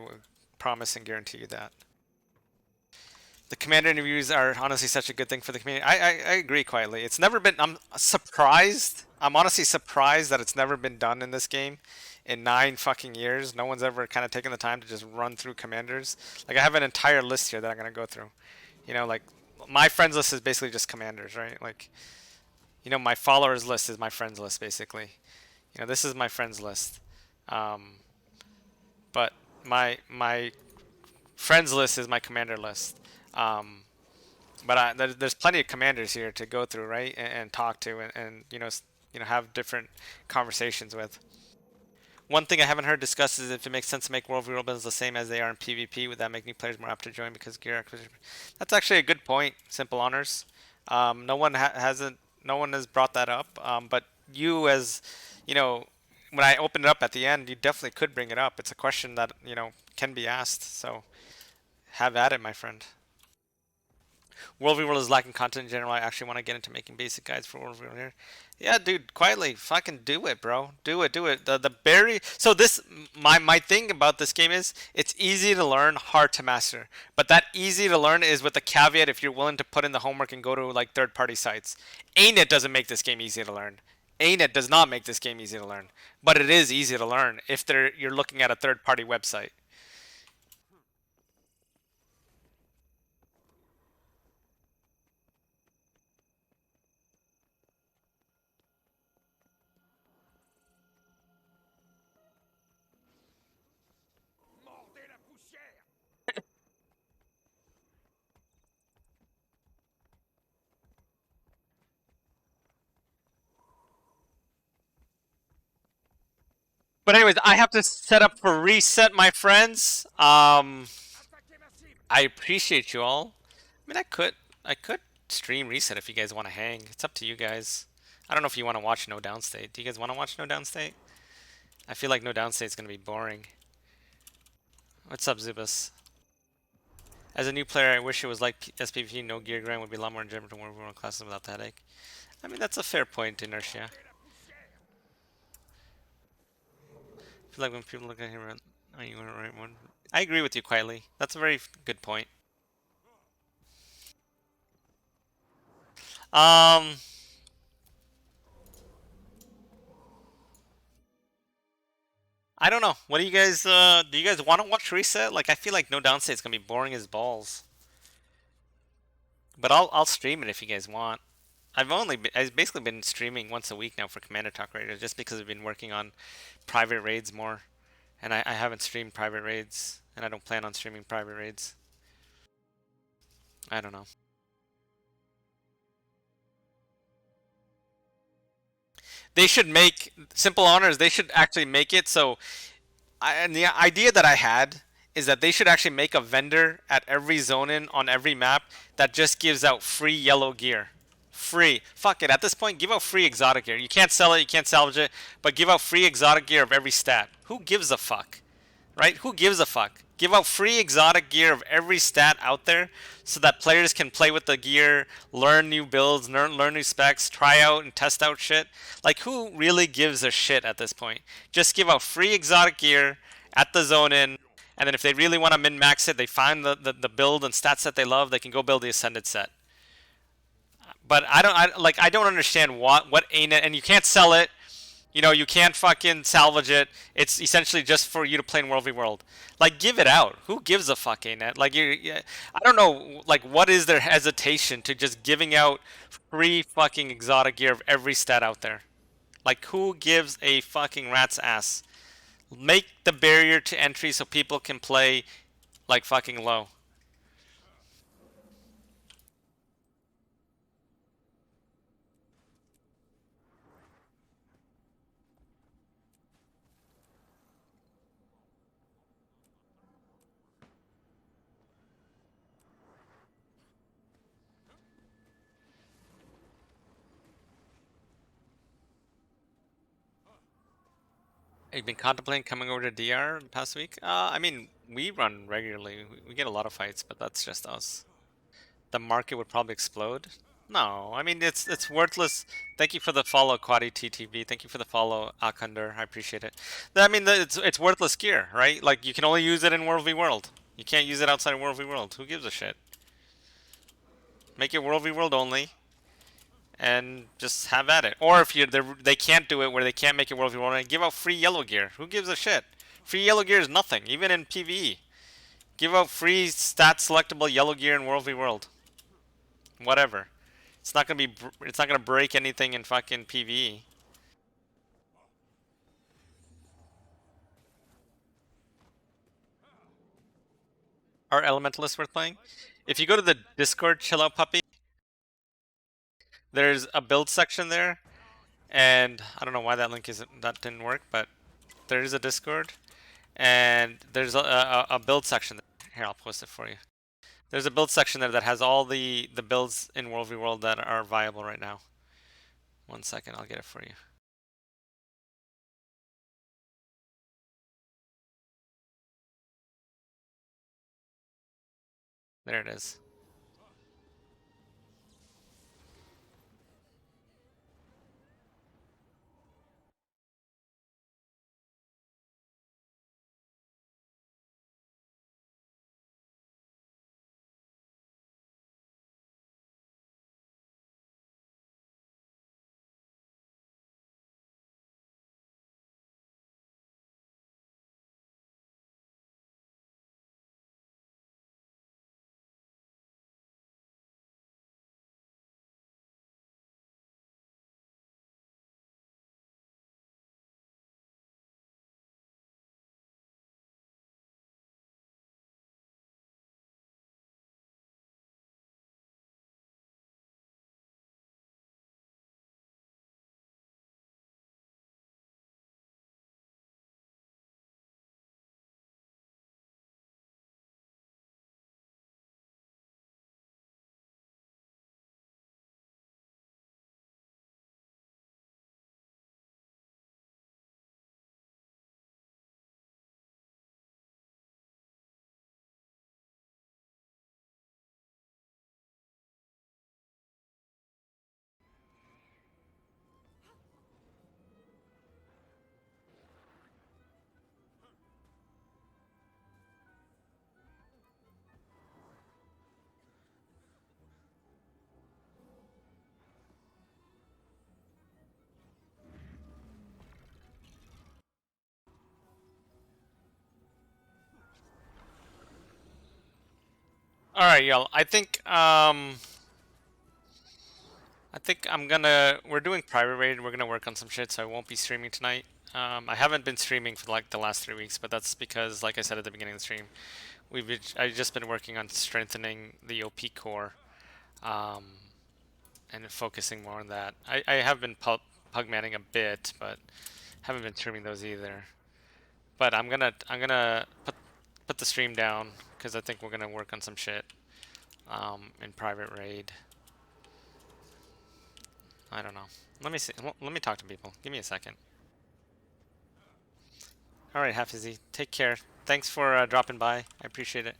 promise and guarantee you that. The commander interviews are honestly such a good thing for the community. I agree quietly. It's never been. I'm surprised. I'm honestly surprised that it's never been done in this game. In 9 fucking years, no one's ever kind of taken the time to just run through commanders. Like I have an entire list here that I'm gonna go through. Like my friends list is basically just commanders, right? Like my followers list is my friends list basically. This is my friends list. Um, but my friends list is my commander list. Um, but there's plenty of commanders here to go through, right, and talk to, and have different conversations with. One thing I haven't heard discussed is if it makes sense to make World World builds the same as they are in PvP. Would that make new players more apt to join because gear acquisition? That's actually a good point. Simple honors. No one hasn't. No one has brought that up. But you, as you know, when I opened it up at the end, you definitely could bring it up. It's a question that can be asked. So have at it, my friend. World v World is lacking content in general. I actually want to get into making basic guides for World v World here. Yeah, dude, quietly, fucking do it, bro. Do it, do it. The berry. So this, my thing about this game is it's easy to learn, hard to master. But that easy to learn is with the caveat if you're willing to put in the homework and go to like third-party sites. ANET doesn't make this game easy to learn. ANET does not make this game easy to learn, but it is easy to learn if you're looking at a third-party website. But anyways, I have to set up for reset, my friends. I appreciate you all. I mean, I could stream reset if you guys want to hang. It's up to you guys. I don't know if you want to watch No Downstate. Do you guys want to watch No Downstate? I feel like No Downstate's gonna be boring. What's up, Zubus? As a new player, I wish it was like SPVP. No gear grind would be a lot more enjoyable to work with classes without the headache. I mean, that's a fair point, Inertia. I feel like when people look at him, are you the right one? I agree with you quietly. That's a very good point. Um, I don't know. What do you guys? Do you guys want to watch Reset? Like, I feel like No Downstate's gonna be boring as balls. But I'll stream it if you guys want. I've basically been streaming once a week now for Commander Talk Radio just because I've been working on private raids more, and I haven't streamed private raids, and I don't plan on streaming private raids. I don't know. They should make simple honors. They should actually make it so. And the idea that I had is that they should actually make a vendor at every zone in on every map that just gives out free yellow gear. Free. Fuck it. At this point, give out free exotic gear. You can't sell it, you can't salvage it, but give out free exotic gear of every stat. Who gives a fuck? Right? Who gives a fuck? Give out free exotic gear of every stat out there so that players can play with the gear, learn new builds, learn new specs, try out and test out shit. Like, who really gives a shit at this point? Just give out free exotic gear at the zone in, and then if they really want to min max it, they find the build and stats that they love, they can go build the Ascended set. But I don't understand what ain't it, and you can't sell it. You know, you can't fucking salvage it. It's essentially just for you to play in World v World. Like, give it out. Who gives a fuck, ain't it? Like, I don't know. Like, what is their hesitation to just giving out free fucking exotic gear of every stat out there? Like, who gives a fucking rat's ass? Make the barrier to entry so people can play like fucking low. Have you been contemplating coming over to DR the past week? I mean, we run regularly. We get a lot of fights, but that's just us. The market would probably explode. No, I mean it's worthless. Thank you for the follow, Quadi TTV. Thank you for the follow, Akandar. I appreciate it. I mean, it's worthless gear, right? Like you can only use it in World v World. You can't use it outside of World v World. Who gives a shit? Make it World v World only, and just have at it. Or if they can't do it where they can't make it World v World, give out free yellow gear. Who gives a shit? Free yellow gear is nothing, even in PvE. Give out free stat selectable yellow gear in World v World. Whatever. It's not gonna be. It's not gonna break anything in fucking PvE. Are elementalists worth playing? If you go to the Discord, chill out puppy. There's a build section there, and I don't know why that didn't work, but there is a Discord, and there's a build section there. Here, I'll post it for you. There's a build section there that has all the builds in World v World that are viable right now. One second, I'll get it for you. There it is. All right, y'all. I think I'm gonna. We're doing private raid. We're gonna work on some shit, so I won't be streaming tonight. I haven't been streaming for like the last 3 weeks, but that's because, like I said at the beginning of the stream, I've just been working on strengthening the OP core, um, and focusing more on that. I have been pug manning a bit, but haven't been streaming those either. But I'm gonna put the stream down because I think we're gonna work on some shit in private raid. I don't know. Let me see. Let me talk to people. Give me a second. All right, Hafizy. Take care. Thanks for dropping by. I appreciate it.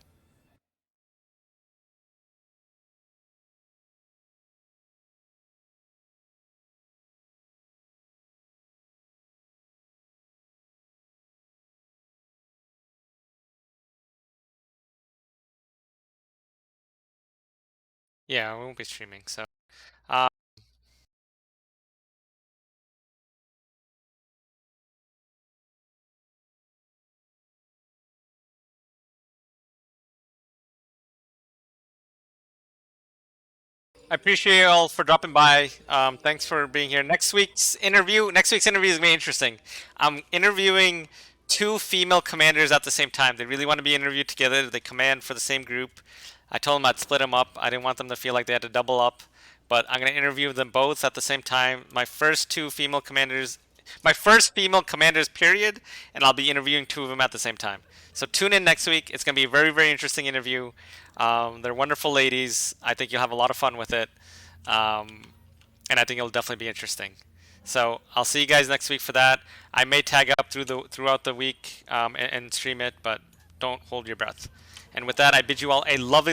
Yeah, we won't be streaming. So, uh, I appreciate you all for dropping by. Thanks for being here. Next week's interview is gonna be interesting. I'm interviewing two female commanders at the same time. They really want to be interviewed together. They command for the same group. I told them I'd split them up. I didn't want them to feel like they had to double up. But I'm gonna interview them both at the same time. My first female commanders, period, and I'll be interviewing two of them at the same time. So tune in next week. It's going to be a very, very interesting interview. They're wonderful ladies. I think you'll have a lot of fun with it, um, and I think it'll definitely be interesting. So I'll see you guys next week for that. I may tag up throughout the week and stream it, but don't hold your breath. And with that, I bid you all a lovely